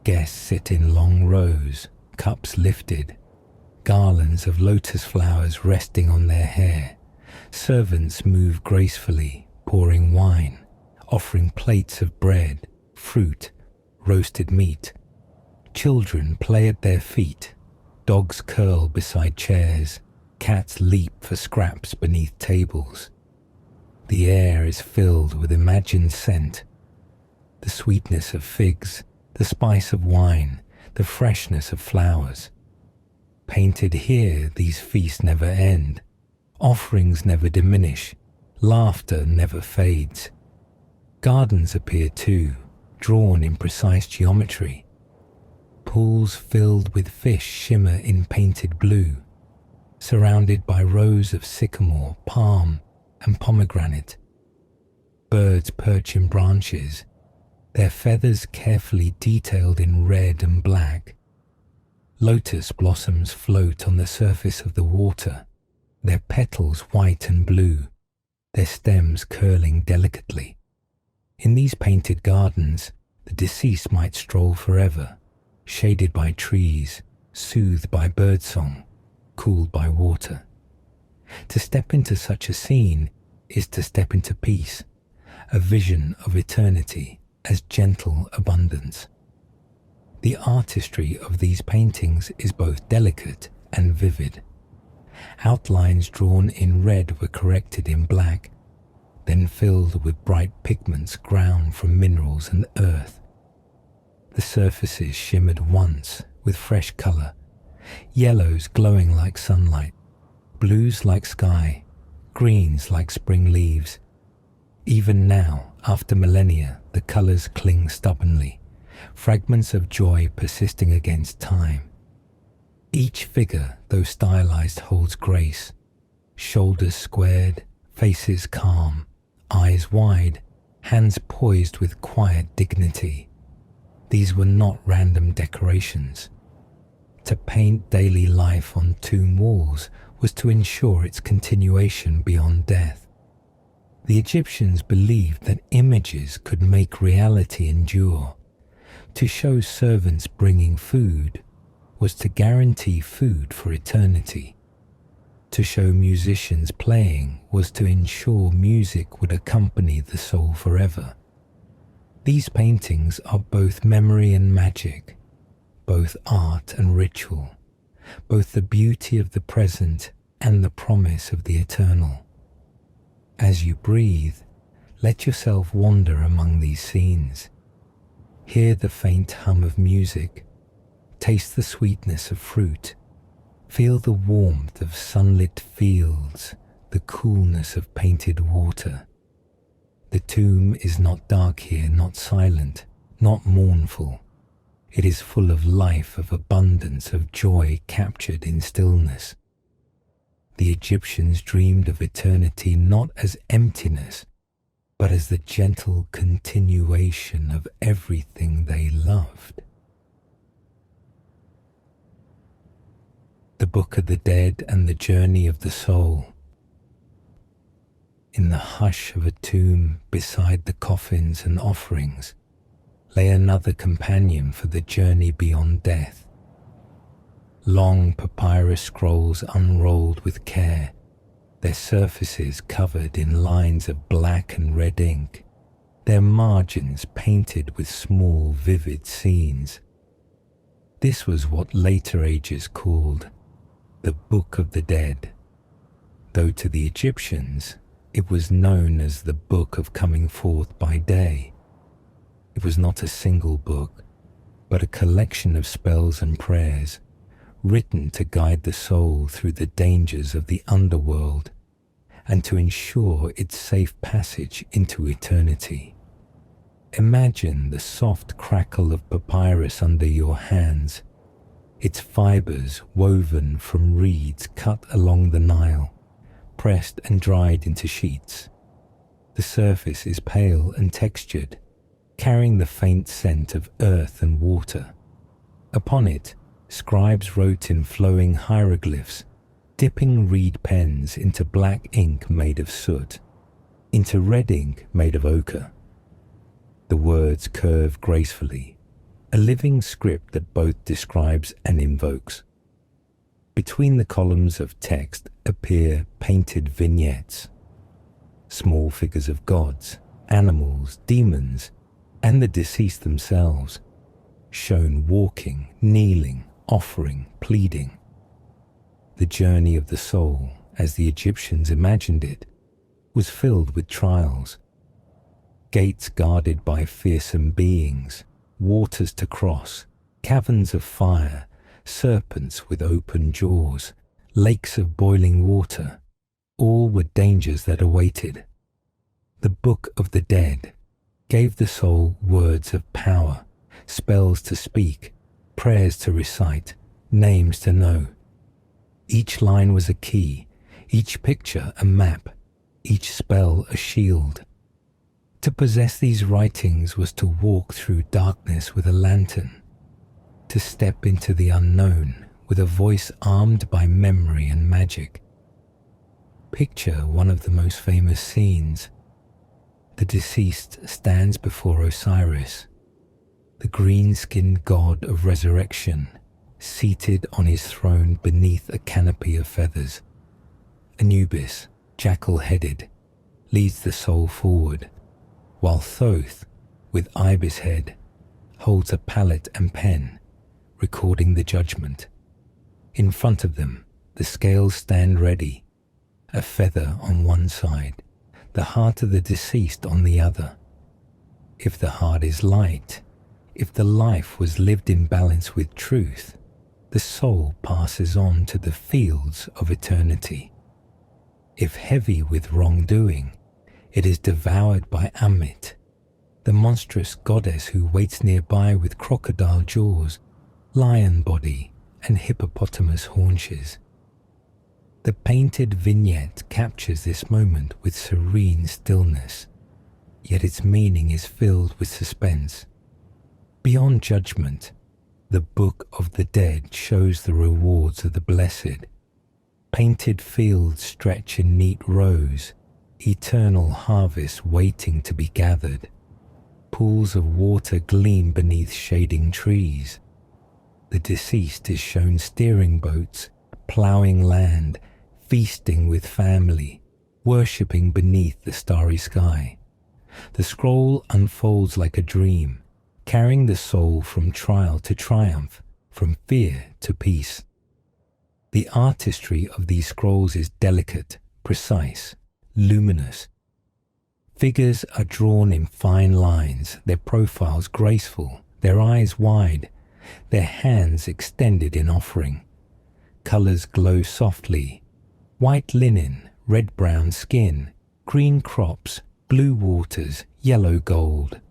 Guests sit in long rows, cups lifted, garlands of lotus flowers resting on their hair. Servants move gracefully, pouring wine, offering plates of bread, fruit, roasted meat. Children play at their feet, dogs curl beside chairs, cats leap for scraps beneath tables. The air is filled with imagined scent, the sweetness of figs, the spice of wine, the freshness of flowers. Painted here, these feasts never end, offerings never diminish, laughter never fades. Gardens appear too, drawn in precise geometry. Pools filled with fish shimmer in painted blue, surrounded by rows of sycamore, palm, and pomegranate. Birds perch in branches, their feathers carefully detailed in red and black. Lotus blossoms float on the surface of the water, their petals white and blue, their stems curling delicately. In these painted gardens, the deceased might stroll forever, shaded by trees, soothed by birdsong, cooled by water. To step into such a scene is to step into peace, a vision of eternity as gentle abundance. The artistry of these paintings is both delicate and vivid. Outlines drawn in red were corrected in black, then filled with bright pigments ground from minerals and earth. The surfaces shimmered once with fresh colour, yellows glowing like sunlight, blues like sky, greens like spring leaves. Even now, after millennia, the colours cling stubbornly, fragments of joy persisting against time. Each figure, though stylized, holds grace, shoulders squared, faces calm, eyes wide, hands poised with quiet dignity. These were not random decorations. To paint daily life on tomb walls was to ensure its continuation beyond death. The Egyptians believed that images could make reality endure. To show servants bringing food was to guarantee food for eternity. To show musicians playing was to ensure music would accompany the soul forever. These paintings are both memory and magic, both art and ritual, both the beauty of the present and the promise of the eternal. As you breathe, let yourself wander among these scenes. Hear the faint hum of music, taste the sweetness of fruit, feel the warmth of sunlit fields, the coolness of painted water. The tomb is not dark here, not silent, not mournful. It is full of life, of abundance, of joy captured in stillness. The Egyptians dreamed of eternity not as emptiness, but as the gentle continuation of everything they loved. The Book of the Dead and the Journey of the Soul. In the hush of a tomb, beside the coffins and offerings, lay another companion for the journey beyond death. Long papyrus scrolls unrolled with care, their surfaces covered in lines of black and red ink, their margins painted with small, vivid scenes. This was what later ages called the Book of the Dead, though to the Egyptians it was known as the Book of Coming Forth by Day. It was not a single book, but a collection of spells and prayers, written to guide the soul through the dangers of the underworld and to ensure its safe passage into eternity. Imagine the soft crackle of papyrus under your hands, its fibers woven from reeds cut along the Nile, pressed and dried into sheets. The surface is pale and textured, carrying the faint scent of earth and water. Upon it, scribes wrote in flowing hieroglyphs, dipping reed pens into black ink made of soot, into red ink made of ochre. The words curve gracefully, a living script that both describes and invokes. Between the columns of text appear painted vignettes, small figures of gods, animals, demons, and the deceased themselves, shown walking, kneeling, offering, pleading. The journey of the soul, as the Egyptians imagined it, was filled with trials. Gates guarded by fearsome beings, waters to cross, caverns of fire, serpents with open jaws, lakes of boiling water, all were dangers that awaited. The Book of the Dead gave the soul words of power, spells to speak, prayers to recite, names to know. Each line was a key, each picture a map, each spell a shield. To possess these writings was to walk through darkness with a lantern, to step into the unknown with a voice armed by memory and magic. Picture one of the most famous scenes. The deceased stands before Osiris, the green-skinned god of resurrection, seated on his throne beneath a canopy of feathers. Anubis, jackal-headed, leads the soul forward, while Thoth, with ibis head, holds a palette and pen, recording the judgment. In front of them, the scales stand ready, a feather on one side, the heart of the deceased on the other. If the heart is light, if the life was lived in balance with truth, the soul passes on to the fields of eternity. If heavy with wrongdoing, it is devoured by Amit, the monstrous goddess who waits nearby with crocodile jaws, lion body, and hippopotamus haunches. The painted vignette captures this moment with serene stillness, yet its meaning is filled with suspense. Beyond judgment, The Book of the Dead shows the rewards of the blessed. Painted fields stretch in neat rows, eternal harvests waiting to be gathered. Pools of water gleam beneath shading trees. The deceased is shown steering boats, ploughing land, feasting with family, worshipping beneath the starry sky. The scroll unfolds like a dream, carrying the soul from trial to triumph, from fear to peace. The artistry of these scrolls is delicate, precise, luminous. Figures are drawn in fine lines, their profiles graceful, their eyes wide, their hands extended in offering. Colours glow softly: white linen, red-brown skin, green crops, blue waters, yellow gold.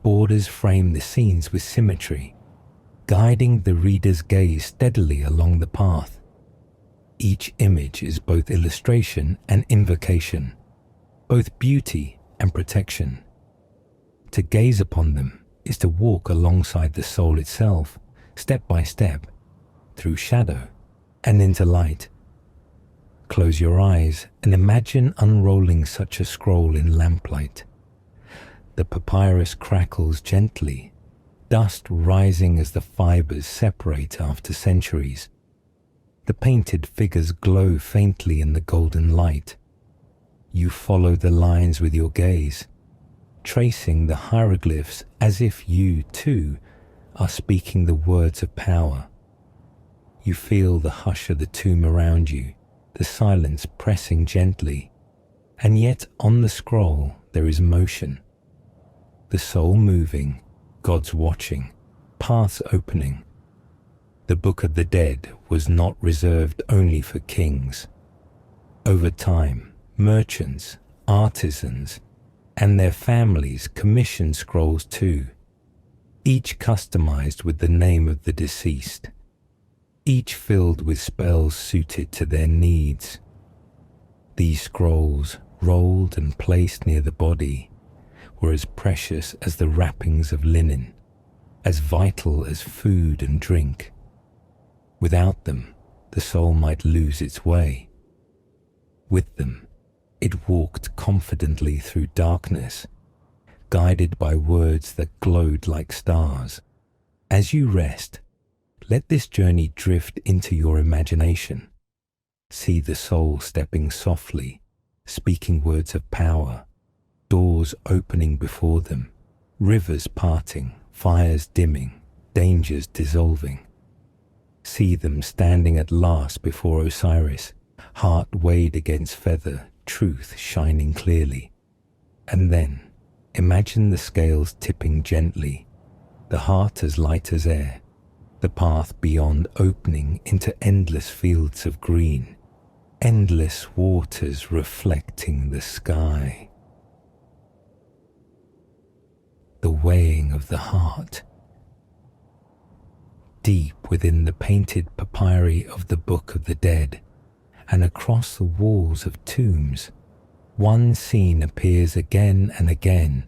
Borders frame the scenes with symmetry, guiding the reader's gaze steadily along the path. Each image is both illustration and invocation, both beauty and protection. To gaze upon them is to walk alongside the soul itself, step by step, through shadow and into light. Close your eyes and imagine unrolling such a scroll in lamplight. The papyrus crackles gently, dust rising as the fibers separate after centuries. The painted figures glow faintly in the golden light. You follow the lines with your gaze, tracing the hieroglyphs as if you, too, are speaking the words of power. You feel the hush of the tomb around you, the silence pressing gently, and yet on the scroll there is motion. The soul moving, God's watching, paths opening. The Book of the Dead was not reserved only for kings. Over time, merchants, artisans, and their families commissioned scrolls too, each customized with the name of the deceased, each filled with spells suited to their needs. These scrolls, rolled and placed near the body, were as precious as the wrappings of linen, as vital as food and drink. Without them, the soul might lose its way. With them, it walked confidently through darkness, guided by words that glowed like stars. As you rest, let this journey drift into your imagination. See the soul stepping softly, speaking words of power, doors opening before them, rivers parting, fires dimming, dangers dissolving. See them standing at last before Osiris, heart weighed against feather, truth shining clearly. And then, imagine the scales tipping gently, the heart as light as air, the path beyond opening into endless fields of green, endless waters reflecting the sky. The weighing of the heart. Deep within the painted papyri of the Book of the Dead, and across the walls of tombs, one scene appears again and again,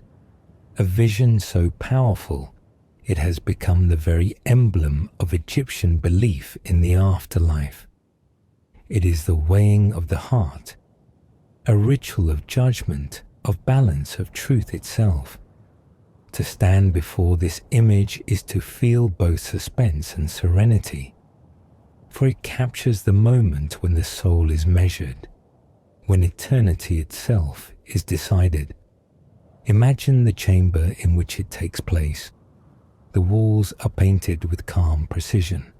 a vision so powerful it has become the very emblem of Egyptian belief in the afterlife. It is the weighing of the heart, a ritual of judgment, of balance, of truth itself. To stand before this image is to feel both suspense and serenity, for it captures the moment when the soul is measured, when eternity itself is decided. Imagine the chamber in which it takes place. The walls are painted with calm precision.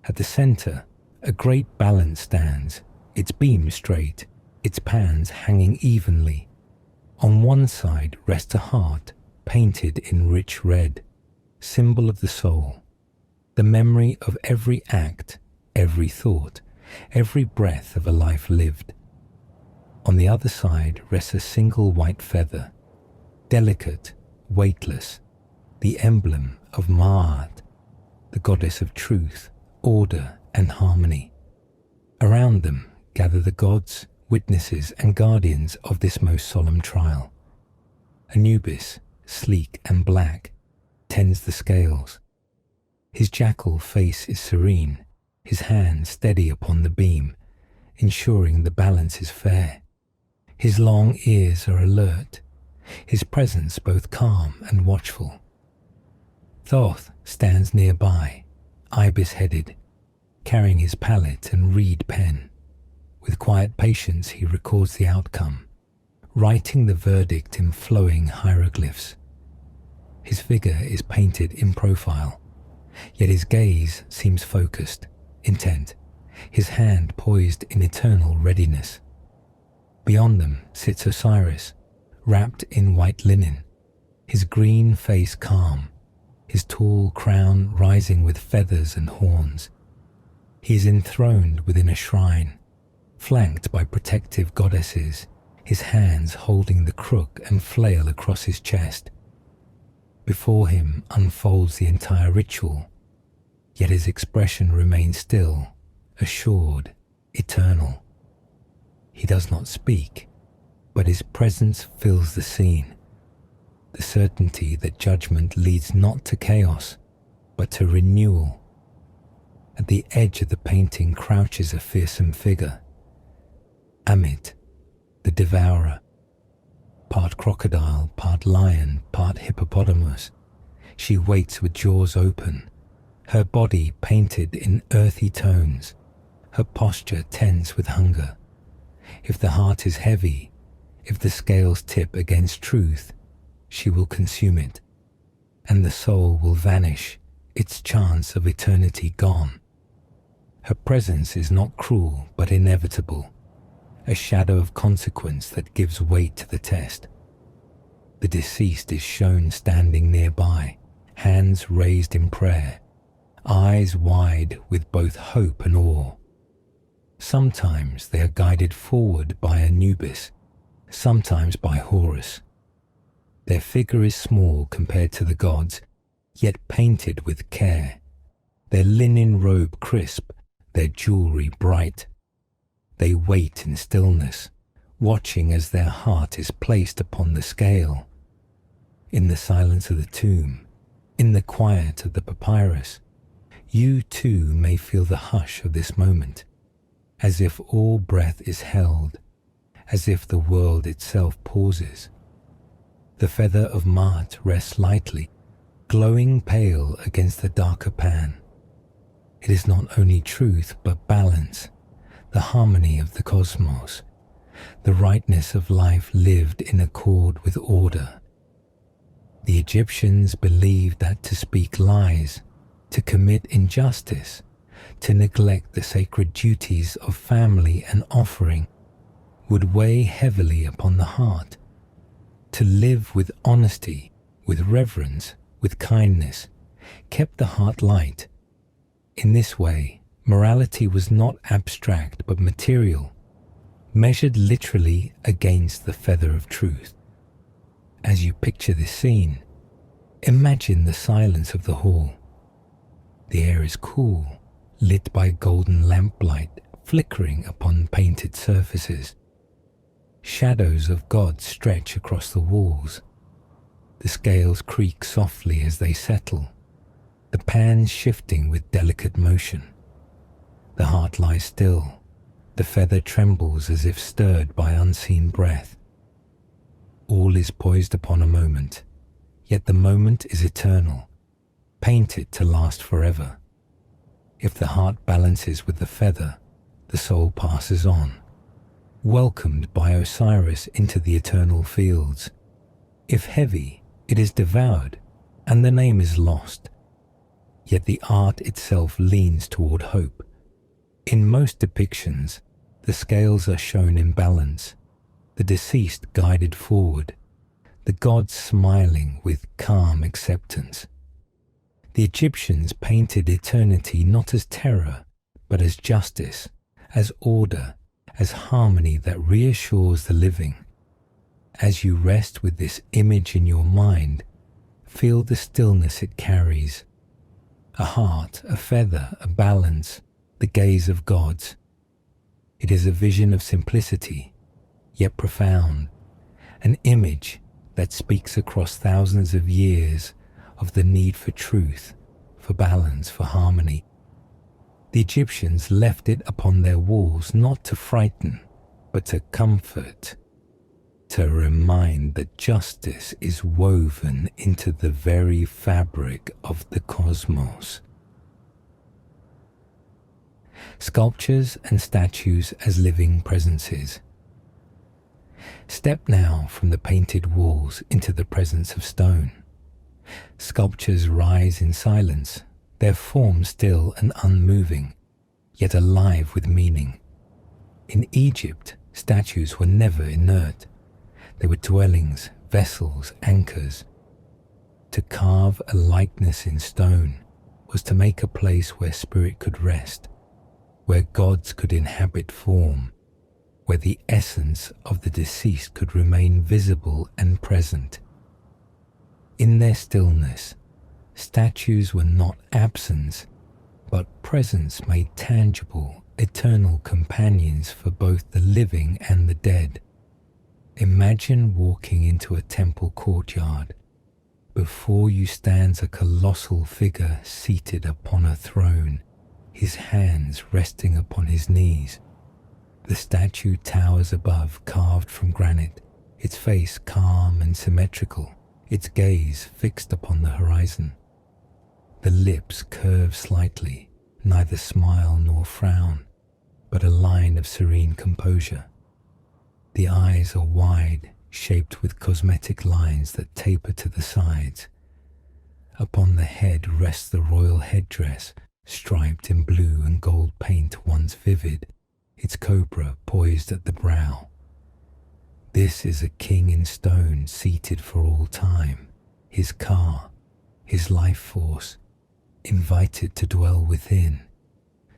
At the center, a great balance stands, its beam straight, its pans hanging evenly. On one side rests a heart, painted in rich red, symbol of the soul, the memory of every act, every thought, every breath of a life lived. On the other side rests a single white feather, delicate, weightless, the emblem of Ma'at, the goddess of truth, order and harmony. Around them gather the gods, witnesses and guardians of this most solemn trial. Anubis, sleek and black, tends the scales. His jackal face is serene, his hand steady upon the beam, ensuring the balance is fair. His long ears are alert, his presence both calm and watchful. Thoth stands nearby, ibis-headed, carrying his palette and reed pen. With quiet patience he records the outcome, writing the verdict in flowing hieroglyphs. His figure is painted in profile, yet his gaze seems focused, intent, his hand poised in eternal readiness. Beyond them sits Osiris, wrapped in white linen, his green face calm, his tall crown rising with feathers and horns. He is enthroned within a shrine, flanked by protective goddesses, his hands holding the crook and flail across his chest. Before him unfolds the entire ritual, yet his expression remains still, assured, eternal. He does not speak, but his presence fills the scene, the certainty that judgment leads not to chaos, but to renewal. At the edge of the painting crouches a fearsome figure, Amit, the devourer, part crocodile, part lion, part hippopotamus. She waits with jaws open, her body painted in earthy tones, her posture tense with hunger. If the heart is heavy, if the scales tip against truth, she will consume it, and the soul will vanish, its chance of eternity gone. Her presence is not cruel but inevitable, a shadow of consequence that gives weight to the test. The deceased is shown standing nearby, hands raised in prayer, eyes wide with both hope and awe. Sometimes they are guided forward by Anubis, sometimes by Horus. Their figure is small compared to the gods, yet painted with care, their linen robe crisp, their jewelry bright. They wait in stillness, watching as their heart is placed upon the scale. In the silence of the tomb, in the quiet of the papyrus, you too may feel the hush of this moment, as if all breath is held, as if the world itself pauses. The feather of Ma'at rests lightly, glowing pale against the darker pan. It is not only truth but balance, the harmony of the cosmos, the rightness of life lived in accord with order. The Egyptians believed that to speak lies, to commit injustice, to neglect the sacred duties of family and offering would weigh heavily upon the heart. To live with honesty, with reverence, with kindness, kept the heart light. In this way, morality was not abstract but material, measured literally against the feather of truth. As you picture this scene, imagine the silence of the hall. The air is cool, lit by golden lamplight flickering upon painted surfaces. Shadows of gods stretch across the walls. The scales creak softly as they settle, the pan shifting with delicate motion. The heart lies still, the feather trembles as if stirred by unseen breath. All is poised upon a moment, yet the moment is eternal, painted to last forever. If the heart balances with the feather, the soul passes on, welcomed by Osiris into the eternal fields. If heavy, it is devoured, and the name is lost. Yet the art itself leans toward hope. In most depictions, the scales are shown in balance, the deceased guided forward, the gods smiling with calm acceptance. The Egyptians painted eternity not as terror, but as justice, as order, as harmony that reassures the living. As you rest with this image in your mind, feel the stillness it carries. A heart, a feather, a balance, the gaze of gods. It is a vision of simplicity, yet profound, an image that speaks across thousands of years of the need for truth, for balance, for harmony. The Egyptians left it upon their walls not to frighten, but to comfort, to remind that justice is woven into the very fabric of the cosmos. Sculptures and statues as living presences. Step now from the painted walls into the presence of stone. Sculptures rise in silence, their form still and unmoving, yet alive with meaning. In Egypt, statues were never inert. They were dwellings, vessels, anchors. To carve a likeness in stone was to make a place where spirit could rest, where gods could inhabit form, where the essence of the deceased could remain visible and present. In their stillness, statues were not absence, but presence made tangible, eternal companions for both the living and the dead. Imagine walking into a temple courtyard. Before you stands a colossal figure seated upon a throne, his hands resting upon his knees. The statue towers above, carved from granite, its face calm and symmetrical, its gaze fixed upon the horizon. The lips curve slightly, neither smile nor frown, but a line of serene composure. The eyes are wide, shaped with cosmetic lines that taper to the sides. Upon the head rests the royal headdress, striped in blue and gold paint once vivid, its cobra poised at the brow. This is a king in stone seated for all time, his Ka, his life force, invited to dwell within,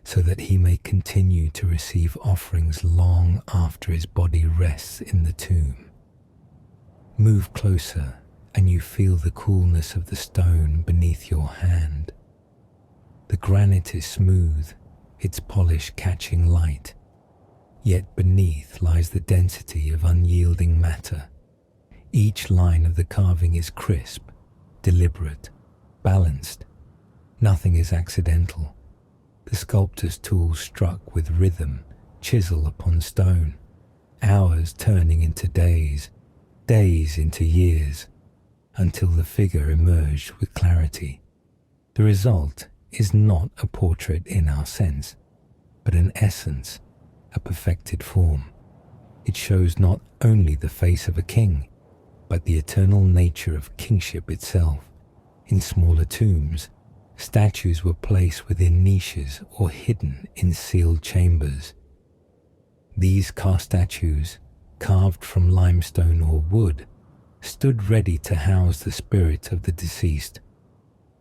so that he may continue to receive offerings long after his body rests in the tomb. Move closer and you feel the coolness of the stone beneath your hand. The granite is smooth, its polish catching light, yet beneath lies the density of unyielding matter. Each line of the carving is crisp, deliberate, balanced. Nothing is accidental. The sculptor's tools struck with rhythm, chisel upon stone, hours turning into days, days into years, until the figure emerged with clarity. The result is not a portrait in our sense, but an essence, a perfected form. It shows not only the face of a king, but the eternal nature of kingship itself. In smaller tombs, statues were placed within niches or hidden in sealed chambers. These Ka statues, carved from limestone or wood, stood ready to house the spirit of the deceased.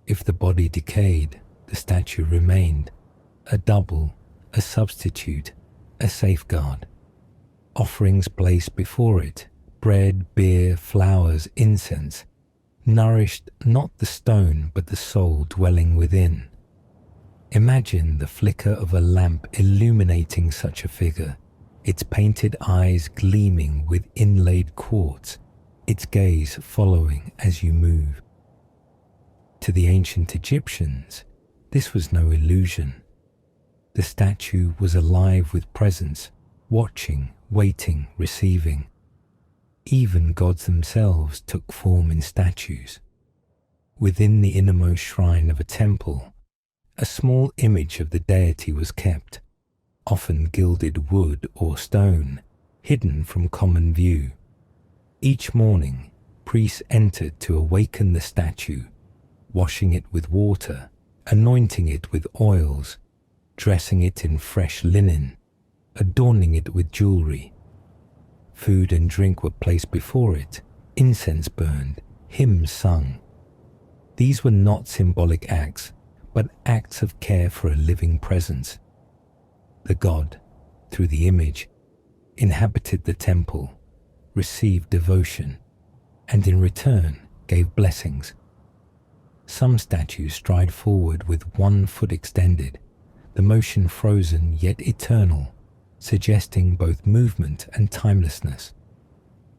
If the body decayed, the statue remained, a double, a substitute, a safeguard. Offerings placed before it, bread, beer, flowers, incense, nourished not the stone but the soul dwelling within. Imagine the flicker of a lamp illuminating such a figure, its painted eyes gleaming with inlaid quartz, its gaze following as you move. To the ancient Egyptians, this was no illusion. The statue was alive with presence, watching, waiting, receiving. Even gods themselves took form in statues. Within the innermost shrine of a temple, a small image of the deity was kept, often gilded wood or stone, hidden from common view. Each morning, priests entered to awaken the statue, washing it with water, anointing it with oils, dressing it in fresh linen, adorning it with jewelry. Food and drink were placed before it, incense burned, hymns sung. These were not symbolic acts, but acts of care for a living presence. The god, through the image, inhabited the temple, received devotion, and in return gave blessings. Some statues stride forward with one foot extended, the motion frozen yet eternal, suggesting both movement and timelessness.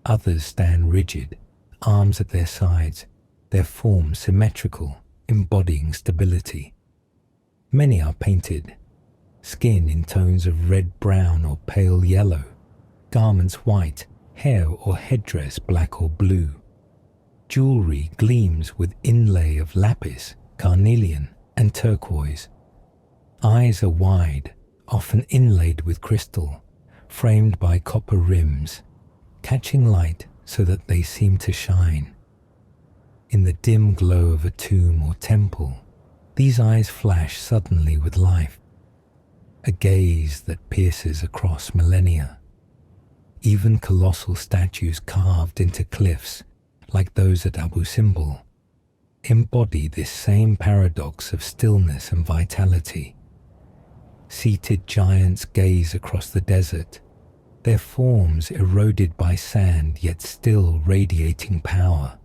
Others stand rigid, arms at their sides, their form symmetrical, embodying stability. Many are painted, skin in tones of red-brown or pale yellow, garments white, hair or headdress black or blue. Jewelry gleams with inlay of lapis, carnelian, and turquoise. Eyes are wide, often inlaid with crystal, framed by copper rims, catching light so that they seem to shine. In the dim glow of a tomb or temple, these eyes flash suddenly with life, a gaze that pierces across millennia. Even colossal statues carved into cliffs, like those at Abu Simbel, embody this same paradox of stillness and vitality. Seated giants gaze across the desert, their forms eroded by sand yet still radiating power.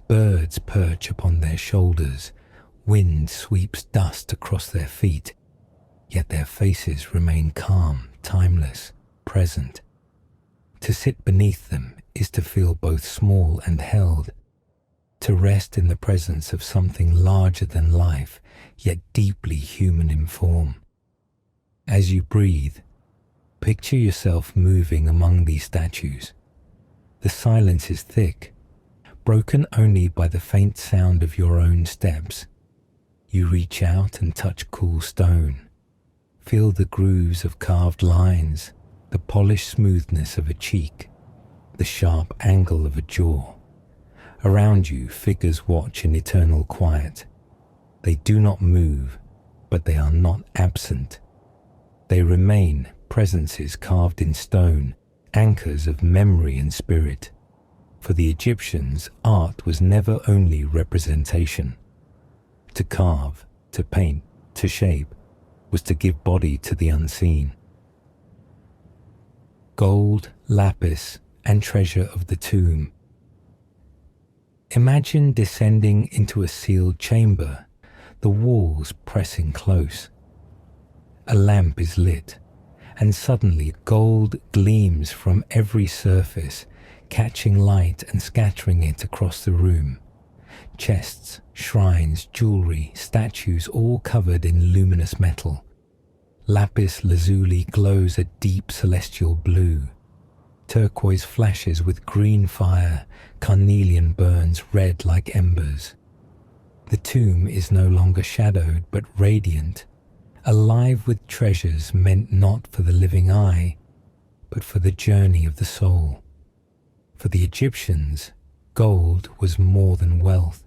Birds perch upon their shoulders, wind sweeps dust across their feet, yet their faces remain calm, timeless, present. To sit beneath them is to feel both small and held, to rest in the presence of something larger than life, yet deeply human in form. As you breathe, picture yourself moving among these statues. The silence is thick, broken only by the faint sound of your own steps. You reach out and touch cool stone. Feel the grooves of carved lines, the polished smoothness of a cheek, the sharp angle of a jaw. Around you, figures watch in eternal quiet. They do not move, but they are not absent. They remain presences carved in stone, anchors of memory and spirit. For the Egyptians, art was never only representation. To carve, to paint, to shape, was to give body to the unseen. Gold, lapis, and treasure of the tomb. Imagine descending into a sealed chamber, the walls pressing close. A lamp is lit, and suddenly gold gleams from every surface, catching light and scattering it across the room. Chests, shrines, jewelry, statues, all covered in luminous metal. Lapis lazuli glows a deep celestial blue. Turquoise flashes with green fire, carnelian burns red like embers. The tomb is no longer shadowed but radiant, alive with treasures meant not for the living eye, but for the journey of the soul. For the Egyptians, gold was more than wealth.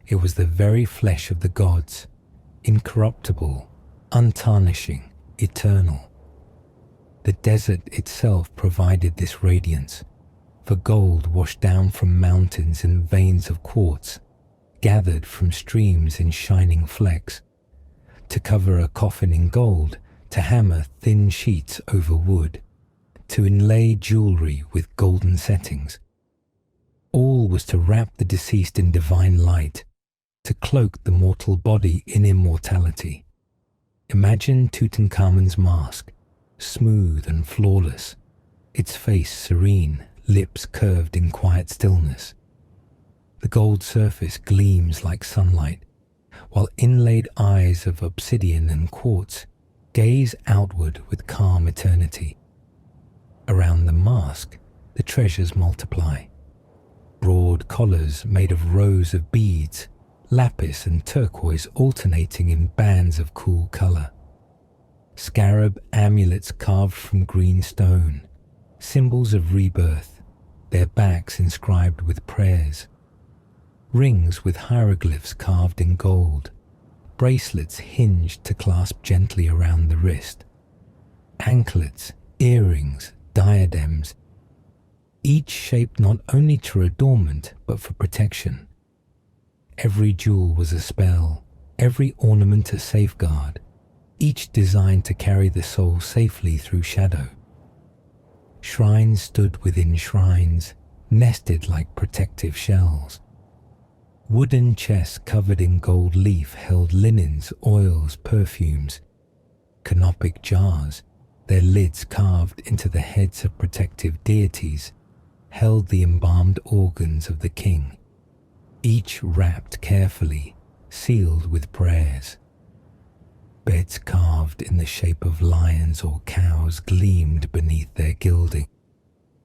It was the very flesh of the gods, incorruptible, untarnishing, eternal. The desert itself provided this radiance, for gold washed down from mountains in veins of quartz, gathered from streams in shining flecks. To cover a coffin in gold, to hammer thin sheets over wood, to inlay jewelry with golden settings. All was to wrap the deceased in divine light, to cloak the mortal body in immortality. Imagine Tutankhamun's mask, smooth and flawless, its face serene, lips curved in quiet stillness. The gold surface gleams like sunlight, while inlaid eyes of obsidian and quartz gaze outward with calm eternity. Around the mask, the treasures multiply. Broad collars made of rows of beads, lapis and turquoise alternating in bands of cool color. Scarab amulets carved from green stone, symbols of rebirth, their backs inscribed with prayers. Rings with hieroglyphs carved in gold, bracelets hinged to clasp gently around the wrist. Anklets, earrings, diadems, each shaped not only to adornment but for protection. Every jewel was a spell, every ornament a safeguard, each designed to carry the soul safely through shadow. Shrines stood within shrines, nested like protective shells. Wooden chests covered in gold leaf held linens, oils, perfumes. Canopic jars, their lids carved into the heads of protective deities, held the embalmed organs of the king. each wrapped carefully, sealed with prayers. Beds carved in the shape of lions or cows gleamed beneath their gilding,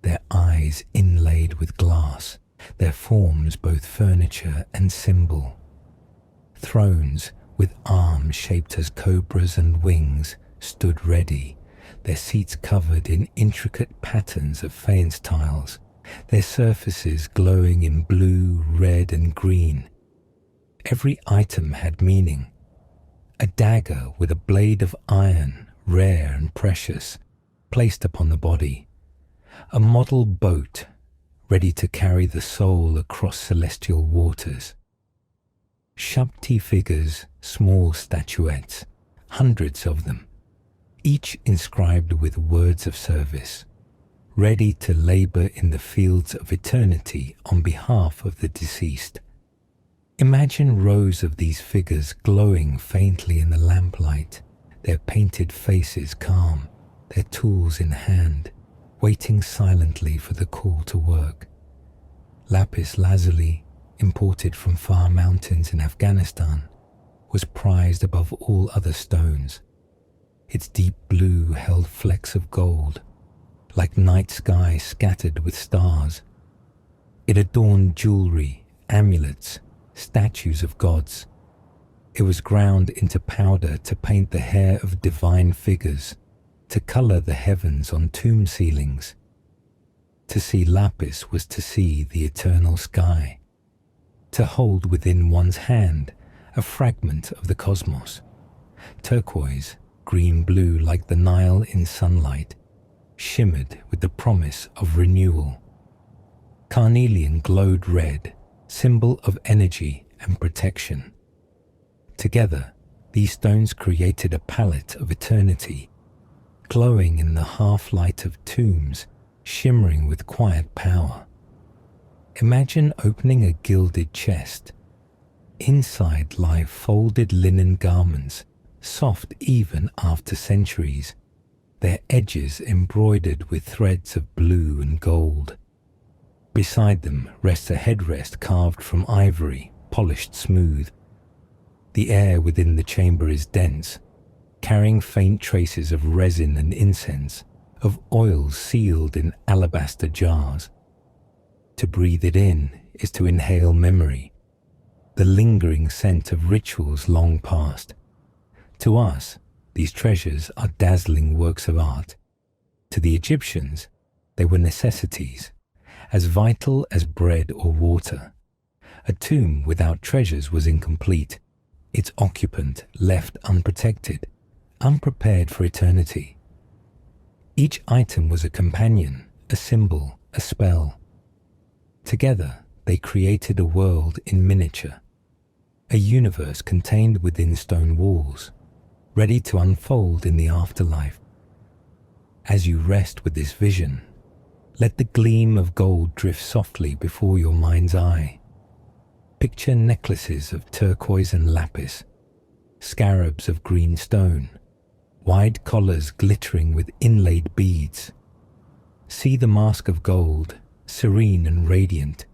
their eyes inlaid with glass, their forms both furniture and symbol. Thrones with arms shaped as cobras and wings stood ready, their seats covered in intricate patterns of faience tiles, their surfaces glowing in blue, red, and green. Every item had meaning. A dagger with a blade of iron, rare and precious, placed upon the body. A model boat, ready to carry the soul across celestial waters. Shakti figures, small statuettes, hundreds of them, each inscribed with words of service, ready to labor in the fields of eternity on behalf of the deceased. Imagine rows of these figures glowing faintly in the lamplight, their painted faces calm, their tools in hand, waiting silently for the call to work. Lapis lazuli, imported from far mountains in Afghanistan, was prized above all other stones. Its deep blue held flecks of gold, like night sky scattered with stars. It adorned jewelry, amulets, statues of gods. It was ground into powder to paint the hair of divine figures, to color the heavens on tomb ceilings. To see lapis was to see the eternal sky, to hold within one's hand a fragment of the cosmos. Turquoise, green-blue like the Nile in sunlight, shimmered with the promise of renewal. Carnelian glowed red, symbol of energy and protection. Together, these stones created a palette of eternity, glowing in the half-light of tombs, shimmering with quiet power. Imagine opening a gilded chest. Inside lie folded linen garments, soft even after centuries, their edges embroidered with threads of blue and gold. Beside them rests a headrest carved from ivory, polished smooth. The air within the chamber is dense, carrying faint traces of resin and incense, of oils sealed in alabaster jars. To breathe it in is to inhale memory, the lingering scent of rituals long past. To us, these treasures are dazzling works of art. To the Egyptians, they were necessities, as vital as bread or water. A tomb without treasures was incomplete, its occupant left unprotected, unprepared for eternity. Each item was a companion, a symbol, a spell. Together, they created a world in miniature, a universe contained within stone walls, ready to unfold in the afterlife. As you rest with this vision, let the gleam of gold drift softly before your mind's eye. Picture necklaces of turquoise and lapis, scarabs of green stone, wide collars glittering with inlaid beads. See the mask of gold, serene and radiant,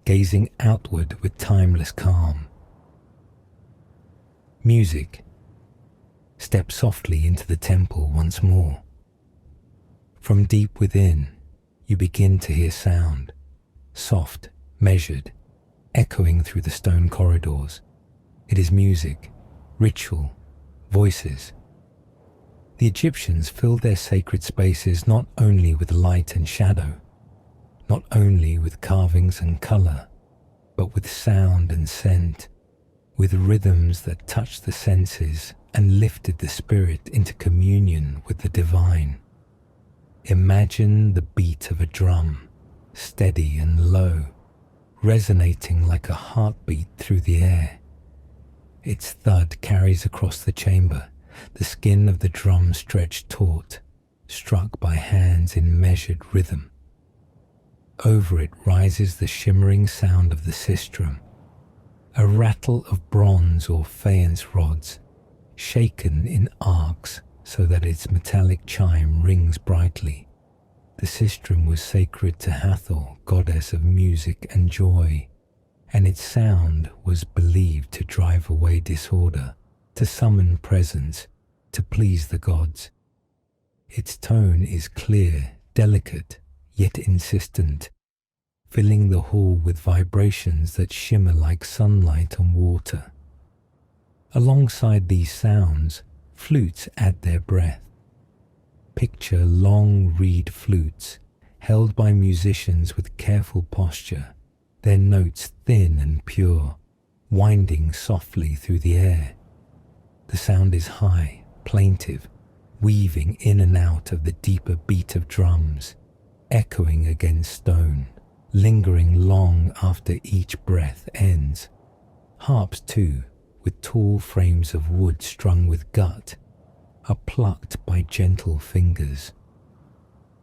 gazing outward with timeless calm. Music. Step softly into the temple once more. From deep within, you begin to hear sound, soft, measured, echoing through the stone corridors. It is music, ritual, voices. The Egyptians filled their sacred spaces not only with light and shadow, not only with carvings and color, but with sound and scent, with rhythms that touched the senses and lifted the spirit into communion with the divine. Imagine the beat of a drum, steady and low, resonating like a heartbeat through the air. Its thud carries across the chamber, the skin of the drum stretched taut, struck by hands in measured rhythm. Over it rises the shimmering sound of the sistrum, a rattle of bronze or faience rods, shaken in arcs so that its metallic chime rings brightly. The sistrum was sacred to Hathor, goddess of music and joy, and its sound was believed to drive away disorder, to summon presence, to please the gods. Its tone is clear, delicate, yet insistent, filling the hall with vibrations that shimmer like sunlight on water. Alongside these sounds, flutes add their breath. Picture long reed flutes, held by musicians with careful posture, their notes thin and pure, winding softly through the air. The sound is high, plaintive, weaving in and out of the deeper beat of drums, echoing against stone, lingering long after each breath ends. Harps, too, with tall frames of wood strung with gut, are plucked by gentle fingers.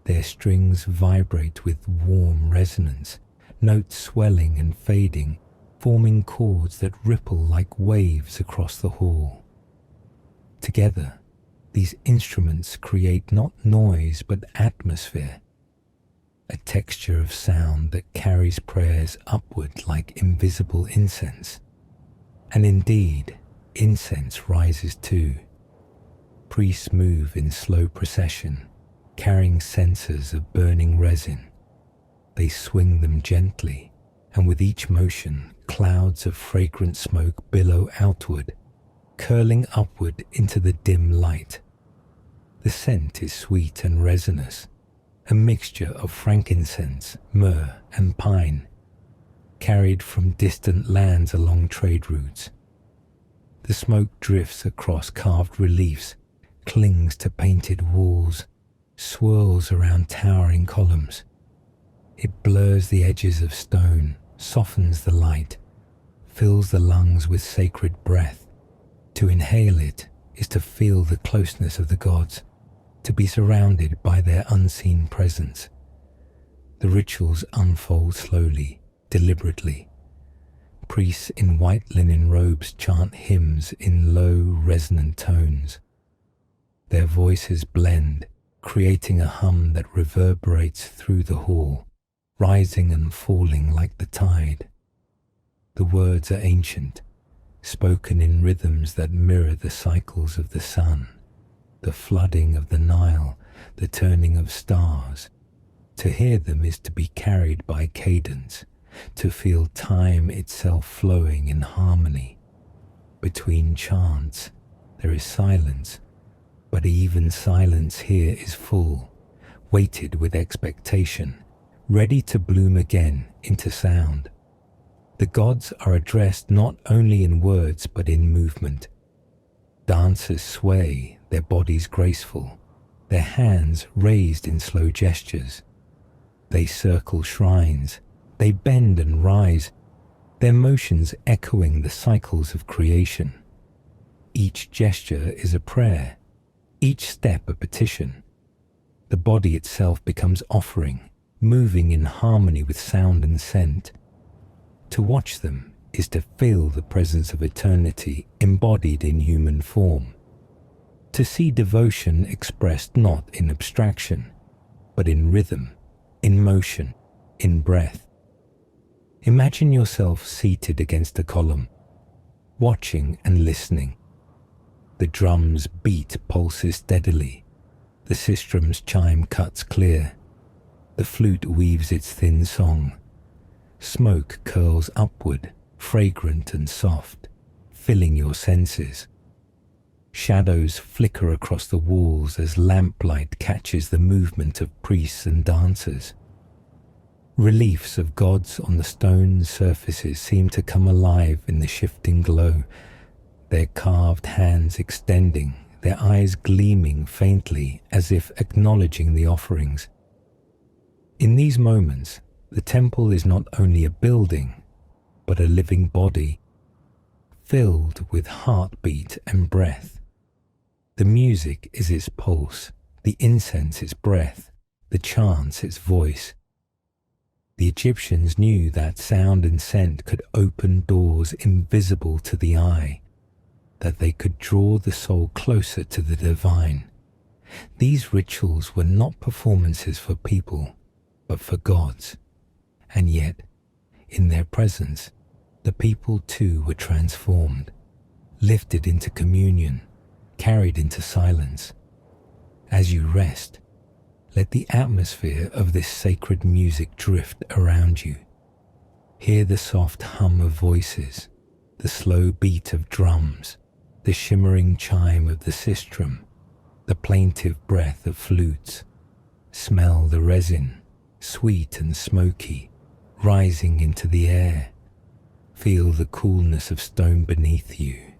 Their strings vibrate with warm resonance, notes swelling and fading, forming chords that ripple like waves across the hall. Together, these instruments create not noise but atmosphere, a texture of sound that carries prayers upward like invisible incense. And indeed, incense rises too. Priests move in slow procession, carrying censers of burning resin. They swing them gently, and with each motion, clouds of fragrant smoke billow outward, curling upward into the dim light. The scent is sweet and resinous, a mixture of frankincense, myrrh, and pine, carried from distant lands along trade routes. The smoke drifts across carved reliefs, clings to painted walls, swirls around towering columns. It blurs the edges of stone, softens the light, fills the lungs with sacred breath. To inhale it is to feel the closeness of the gods, to be surrounded by their unseen presence. The rituals unfold slowly, deliberately. Priests in white linen robes chant hymns in low, resonant tones. Their voices blend, creating a hum that reverberates through the hall, rising and falling like the tide. The words are ancient, spoken in rhythms that mirror the cycles of the sun, the flooding of the Nile, the turning of stars. To hear them is to be carried by cadence, to feel time itself flowing in harmony. Between chants, there is silence, but even silence here is full, weighted with expectation, ready to bloom again into sound. The gods are addressed not only in words but in movement. Dancers sway, their bodies graceful, their hands raised in slow gestures. They circle shrines, they bend and rise, their motions echoing the cycles of creation. Each gesture is a prayer, each step a petition. The body itself becomes offering, moving in harmony with sound and scent. To watch them is to feel the presence of eternity embodied in human form. To see devotion expressed not in abstraction, but in rhythm, in motion, in breath. Imagine yourself seated against a column, watching and listening. The drum's beat pulses steadily, the sistrum's chime cuts clear, the flute weaves its thin song. Smoke curls upward, fragrant and soft, filling your senses. Shadows flicker across the walls as lamplight catches the movement of priests and dancers. Reliefs of gods on the stone surfaces seem to come alive in the shifting glow, their carved hands extending, their eyes gleaming faintly as if acknowledging the offerings. In these moments, the temple is not only a building, but a living body, filled with heartbeat and breath. The music is its pulse, the incense its breath, the chants its voice. The Egyptians knew that sound and scent could open doors invisible to the eye, that they could draw the soul closer to the divine. These rituals were not performances for people, but for gods. And yet, in their presence, The people too were transformed, lifted into communion, carried into silence. As you rest, let the atmosphere of this sacred music drift around you. Hear the soft hum of voices, the slow beat of drums, the shimmering chime of the sistrum, the plaintive breath of flutes. Smell the resin, sweet and smoky, rising into the air. Feel the coolness of stone beneath you,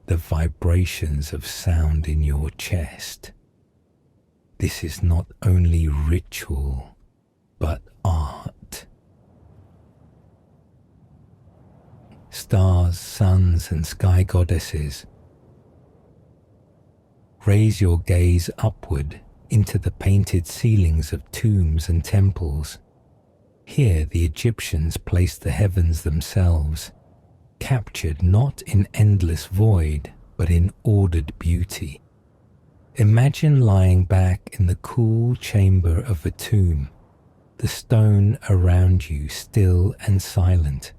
the vibrations of sound in your chest. This is not only ritual, but art. Stars, suns, and sky goddesses, raise your gaze upward into the painted ceilings of tombs and temples. Here the Egyptians placed the heavens themselves, captured not in endless void, but in ordered beauty. Imagine lying back in the cool chamber of a tomb, the stone around you still and silent,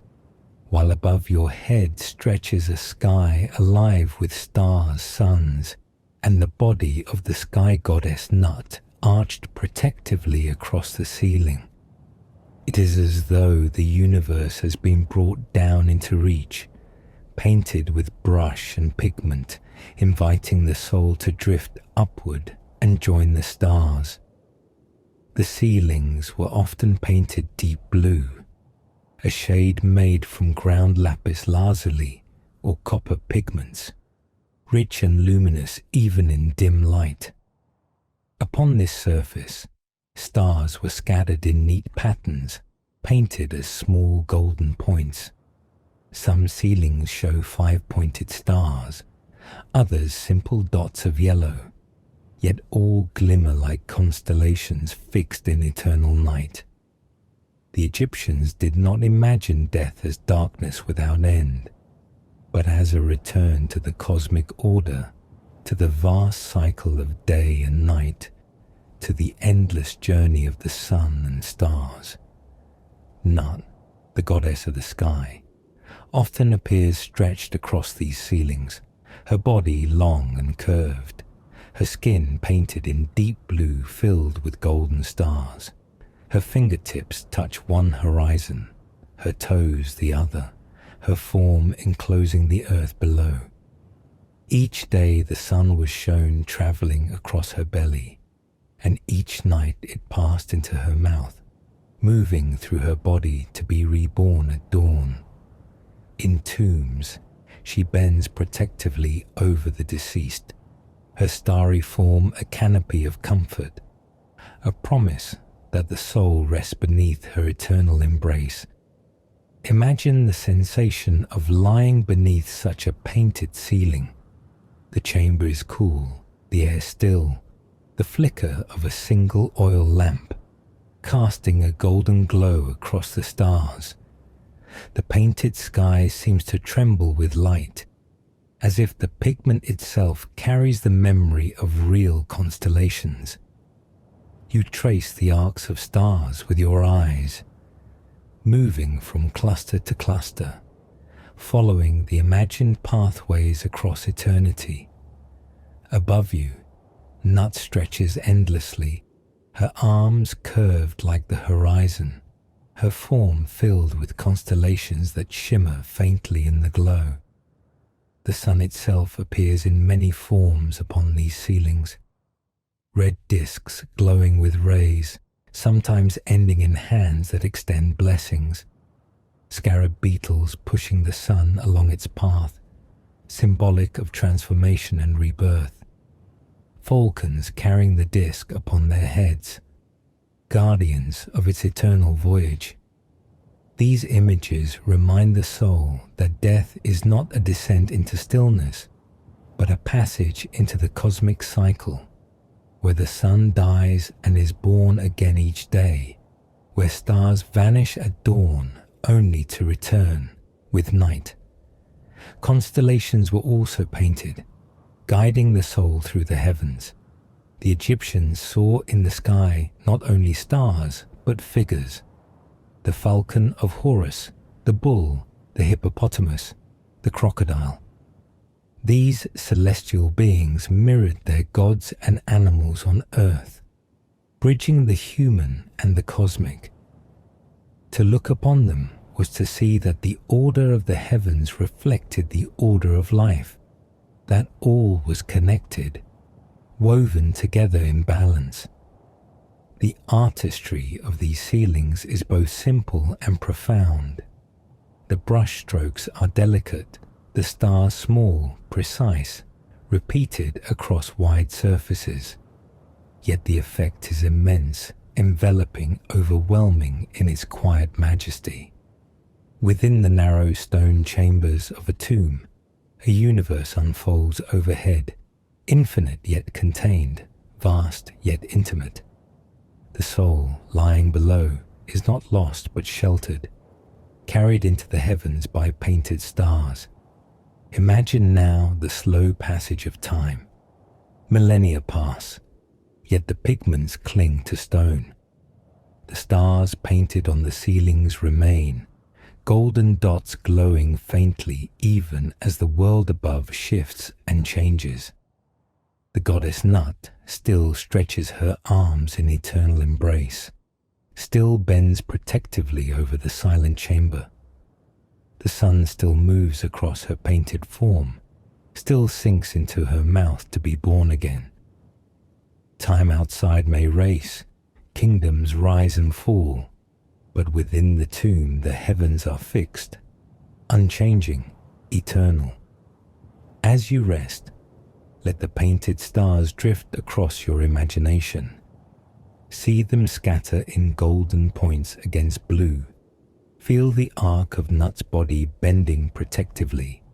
while above your head stretches a sky alive with stars, suns, and the body of the sky goddess Nut arched protectively across the ceiling. It is as though the universe has been brought down into reach, painted with brush and pigment, inviting the soul to drift upward and join the stars. The ceilings were often painted deep blue, a shade made from ground lapis lazuli or copper pigments, rich and luminous even in dim light. Upon this surface, stars were scattered in neat patterns, painted as small golden points. Some ceilings show 5-pointed stars, others simple dots of yellow, yet all glimmer like constellations fixed in eternal night. The Egyptians did not imagine death as darkness without end, but as a return to the cosmic order, to the vast cycle of day and night, to the endless journey of the sun and stars. Nut, the goddess of the sky, often appears stretched across these ceilings, her body long and curved, her skin painted in deep blue filled with golden stars. Her fingertips touch one horizon, her toes the other, her form enclosing the earth below. Each day the sun was shown travelling across her belly, and each night it passed into her mouth, moving through her body to be reborn at dawn. In tombs, she bends protectively over the deceased, her starry form a canopy of comfort, a promise that the soul rests beneath her eternal embrace. Imagine the sensation of lying beneath such a painted ceiling. The chamber is cool, the air still, the flicker of a single oil lamp, casting a golden glow across the stars. The painted sky seems to tremble with light, as if the pigment itself carries the memory of real constellations. You trace the arcs of stars with your eyes, moving from cluster to cluster, following the imagined pathways across eternity. Above you, Nut stretches endlessly, her arms curved like the horizon, her form filled with constellations that shimmer faintly in the glow. The sun itself appears in many forms upon these ceilings, red discs glowing with rays, sometimes ending in hands that extend blessings, scarab beetles pushing the sun along its path, symbolic of transformation and rebirth, falcons carrying the disc upon their heads, guardians of its eternal voyage. These images remind the soul that death is not a descent into stillness, but a passage into the cosmic cycle, where the sun dies and is born again each day, where stars vanish at dawn only to return with night. Constellations were also painted, guiding the soul through the heavens. The Egyptians saw in the sky not only stars, but figures. The falcon of Horus, the bull, the hippopotamus, the crocodile. These celestial beings mirrored their gods and animals on earth, bridging the human and the cosmic. To look upon them was to see that the order of the heavens reflected the order of life, that all was connected, woven together in balance. The artistry of these ceilings is both simple and profound. The brush strokes are delicate, the stars small, precise, repeated across wide surfaces. Yet the effect is immense, enveloping, overwhelming in its quiet majesty. Within the narrow stone chambers of a tomb, a universe unfolds overhead, infinite yet contained, vast yet intimate. The soul, lying below, is not lost but sheltered, carried into the heavens by painted stars. Imagine now the slow passage of time. Millennia pass, yet the pigments cling to stone. The stars painted on the ceilings remain, golden dots glowing faintly even as the world above shifts and changes. The goddess Nut still stretches her arms in eternal embrace, still bends protectively over the silent chamber. The sun still moves across her painted form, still sinks into her mouth to be born again. Time outside may race, kingdoms rise and fall, but within the tomb the heavens are fixed, unchanging, eternal. As you rest, let the painted stars drift across your imagination. See them scatter in golden points against blue. Feel the arc of Nut's body bending protectively.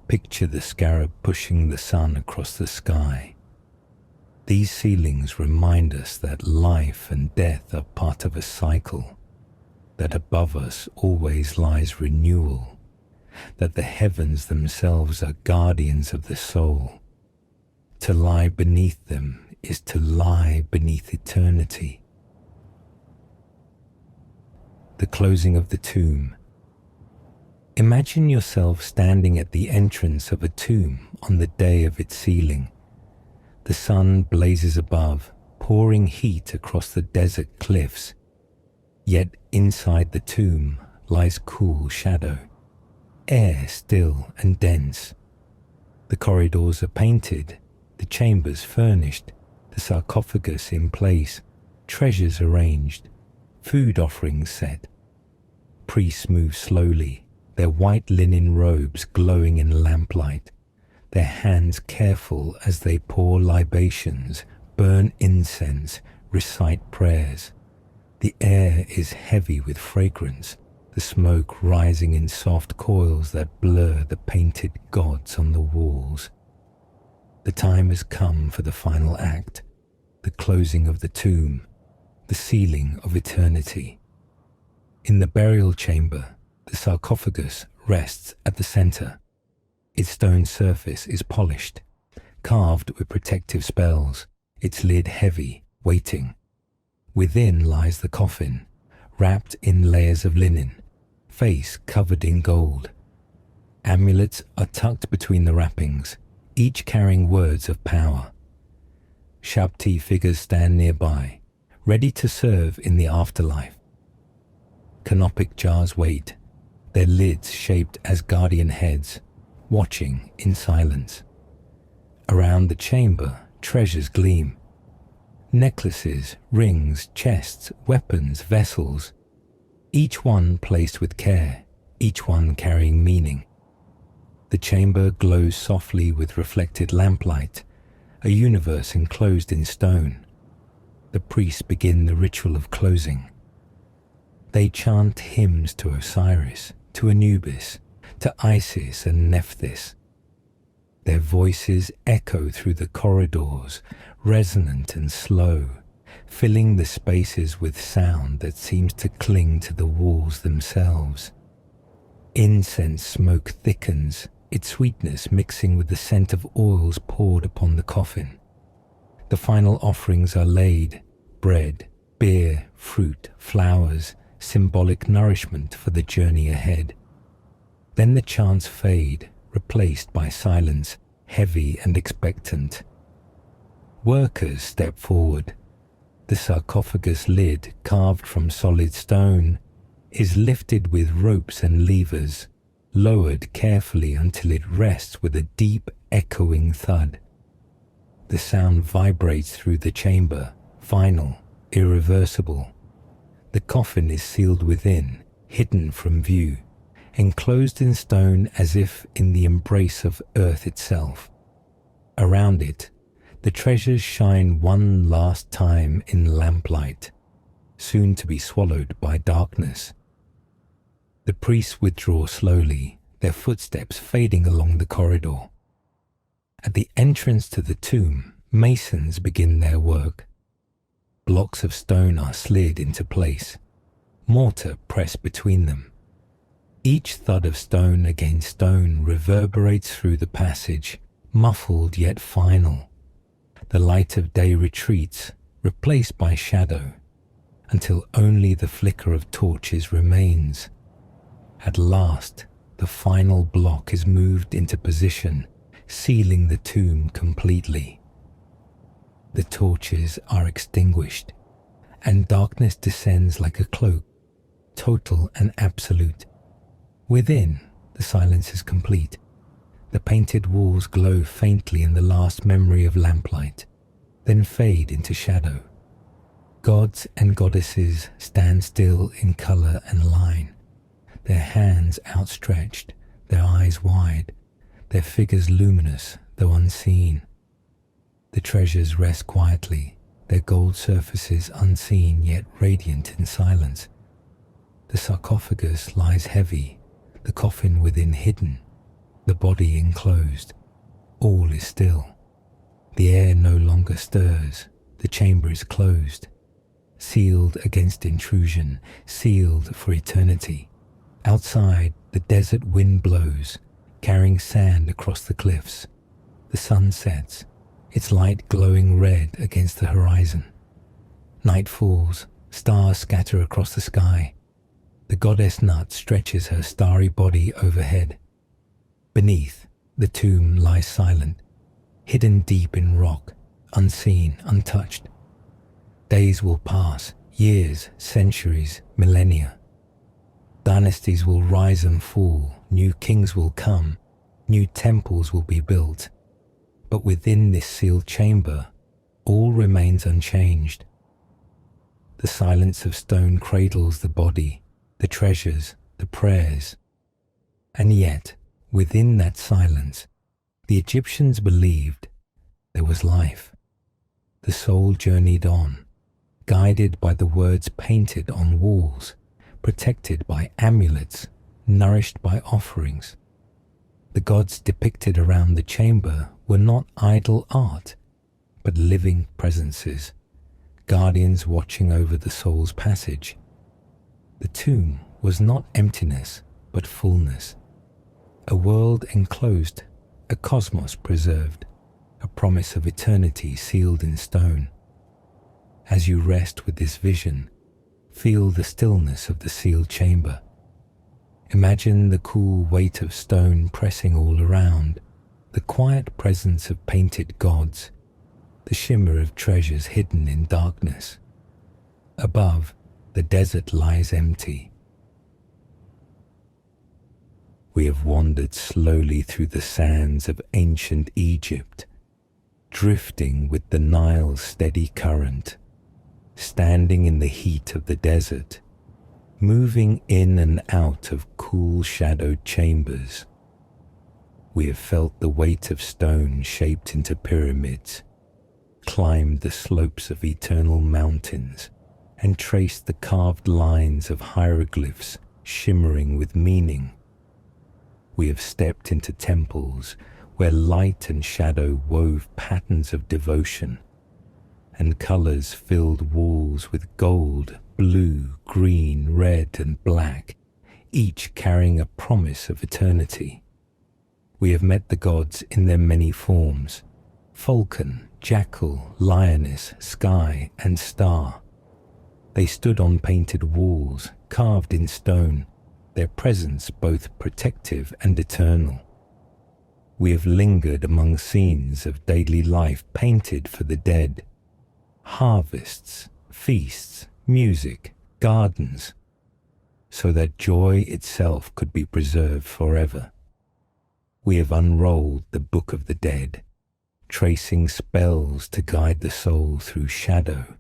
Picture the scarab pushing the sun across the sky. These ceilings remind us that life and death are part of a cycle, that above us always lies renewal, that the heavens themselves are guardians of the soul. To lie beneath them is to lie beneath eternity. The closing of the tomb. Imagine yourself standing at the entrance of a tomb on the day of its sealing. The sun blazes above, pouring heat across the desert cliffs. Yet inside the tomb lies cool shadow, air still and dense. The corridors are painted, the chambers furnished, the sarcophagus in place, treasures arranged, food offerings set. Priests move slowly, their white linen robes glowing in lamplight, their hands careful as they pour libations, burn incense, recite prayers. The air is heavy with fragrance, the smoke rising in soft coils that blur the painted gods on the walls. The time has come for the final act, the closing of the tomb, the sealing of eternity. In the burial chamber, the sarcophagus rests at the center. Its stone surface is polished, carved with protective spells, its lid heavy, waiting. Within lies the coffin, wrapped in layers of linen, face covered in gold. Amulets are tucked between the wrappings, each carrying words of power. Shabti figures stand nearby, ready to serve in the afterlife. Canopic jars wait, their lids shaped as guardian heads, watching in silence. Around the chamber, treasures gleam. Necklaces, rings, chests, weapons, vessels, each one placed with care, each one carrying meaning. The chamber glows softly with reflected lamplight, a universe enclosed in stone. The priests begin the ritual of closing. They chant hymns to Osiris, to Anubis, to Isis and Nephthys. Their voices echo through the corridors, resonant and slow, filling the spaces with sound that seems to cling to the walls themselves. Incense smoke thickens, its sweetness mixing with the scent of oils poured upon the coffin. The final offerings are laid, bread, beer, fruit, flowers, symbolic nourishment for the journey ahead. Then the chants fade, replaced by silence, heavy and expectant. Workers step forward. The sarcophagus lid, carved from solid stone, is lifted with ropes and levers, lowered carefully until it rests with a deep, echoing thud. The sound vibrates through the chamber, final, irreversible. The coffin is sealed within, hidden from view, enclosed in stone as if in the embrace of earth itself. Around it, the treasures shine one last time in lamplight, soon to be swallowed by darkness. The priests withdraw slowly, their footsteps fading along the corridor. At the entrance to the tomb, masons begin their work. Blocks of stone are slid into place, mortar pressed between them. Each thud of stone against stone reverberates through the passage, muffled yet final. The light of day retreats, replaced by shadow, until only the flicker of torches remains. At last, the final block is moved into position, sealing the tomb completely. The torches are extinguished, and darkness descends like a cloak, total and absolute. Within, the silence is complete. The painted walls glow faintly in the last memory of lamplight, then fade into shadow. Gods and goddesses stand still in colour and line, their hands outstretched, their eyes wide, their figures luminous though unseen. The treasures rest quietly, their gold surfaces unseen yet radiant in silence. The sarcophagus lies heavy, the coffin within hidden, the body enclosed. All is still. The air no longer stirs, the chamber is closed, sealed against intrusion, sealed for eternity. Outside, the desert wind blows, carrying sand across the cliffs. The sun sets, its light glowing red against the horizon. Night falls, stars scatter across the sky. The goddess Nut stretches her starry body overhead. Beneath, the tomb lies silent, hidden deep in rock, unseen, untouched. Days will pass, years, centuries, millennia. Dynasties will rise and fall, new kings will come, new temples will be built. But within this sealed chamber, all remains unchanged. The silence of stone cradles the body, the treasures, the prayers. And yet, within that silence, the Egyptians believed there was life. The soul journeyed on, guided by the words painted on walls, protected by amulets, nourished by offerings. The gods depicted around the chamber were not idle art, but living presences, guardians watching over the soul's passage. The tomb was not emptiness, but fullness. A world enclosed, a cosmos preserved, a promise of eternity sealed in stone. As you rest with this vision, feel the stillness of the sealed chamber. Imagine the cool weight of stone pressing all around, the quiet presence of painted gods, the shimmer of treasures hidden in darkness. Above, the desert lies empty. We have wandered slowly through the sands of ancient Egypt, drifting with the Nile's steady current, standing in the heat of the desert, moving in and out of cool shadowed chambers. We have felt the weight of stone shaped into pyramids, climbed the slopes of eternal mountains, and traced the carved lines of hieroglyphs shimmering with meaning. We have stepped into temples where light and shadow wove patterns of devotion, and colors filled walls with gold, blue, green, red, and black, each carrying a promise of eternity. We have met the gods in their many forms: falcon, jackal, lioness, sky, and star. They stood on painted walls, carved in stone, their presence both protective and eternal. We have lingered among scenes of daily life painted for the dead, harvests, feasts, music, gardens, so that joy itself could be preserved forever. We have unrolled the book of the dead, tracing spells to guide the soul through shadow,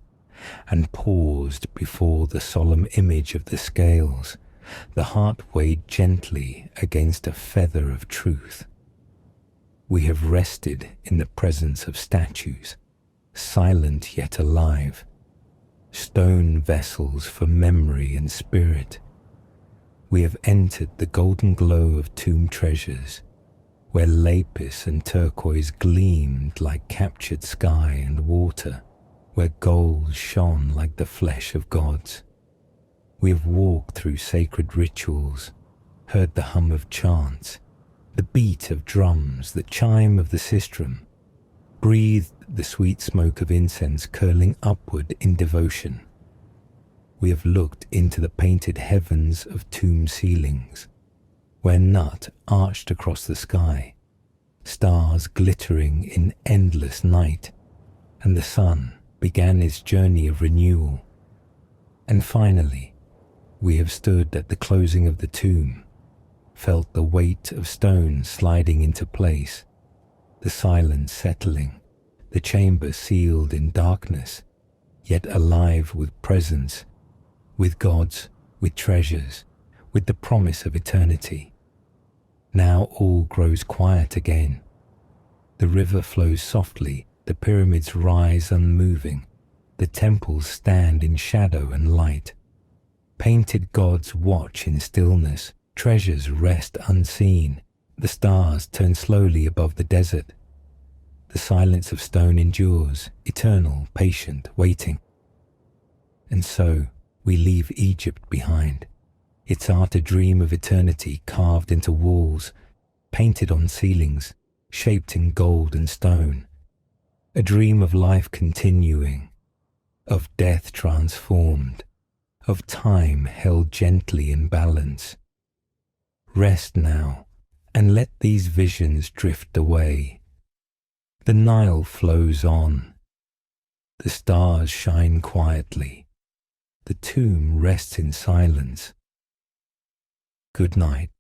and paused before the solemn image of the scales, the heart weighed gently against a feather of truth. We have rested in the presence of statues, silent yet alive, stone vessels for memory and spirit. We have entered the golden glow of tomb treasures, where lapis and turquoise gleamed like captured sky and water, where gold shone like the flesh of gods. We have walked through sacred rituals, heard the hum of chants, the beat of drums, the chime of the sistrum, breathed the sweet smoke of incense curling upward in devotion. We have looked into the painted heavens of tomb ceilings, where Nut arched across the sky, stars glittering in endless night, and the sun began its journey of renewal. And finally, we have stood at the closing of the tomb, felt the weight of stones sliding into place, the silence settling, the chamber sealed in darkness, yet alive with presence, with gods, with treasures, with the promise of eternity. Now all grows quiet again. The river flows softly, the pyramids rise unmoving, the temples stand in shadow and light. Painted gods watch in stillness, treasures rest unseen, the stars turn slowly above the desert. The silence of stone endures, eternal, patient, waiting. And so we leave Egypt behind, its art a dream of eternity carved into walls, painted on ceilings, shaped in gold and stone, a dream of life continuing, of death transformed, of time held gently in balance. Rest now, and let these visions drift away. The Nile flows on. The stars shine quietly. The tomb rests in silence. Good night.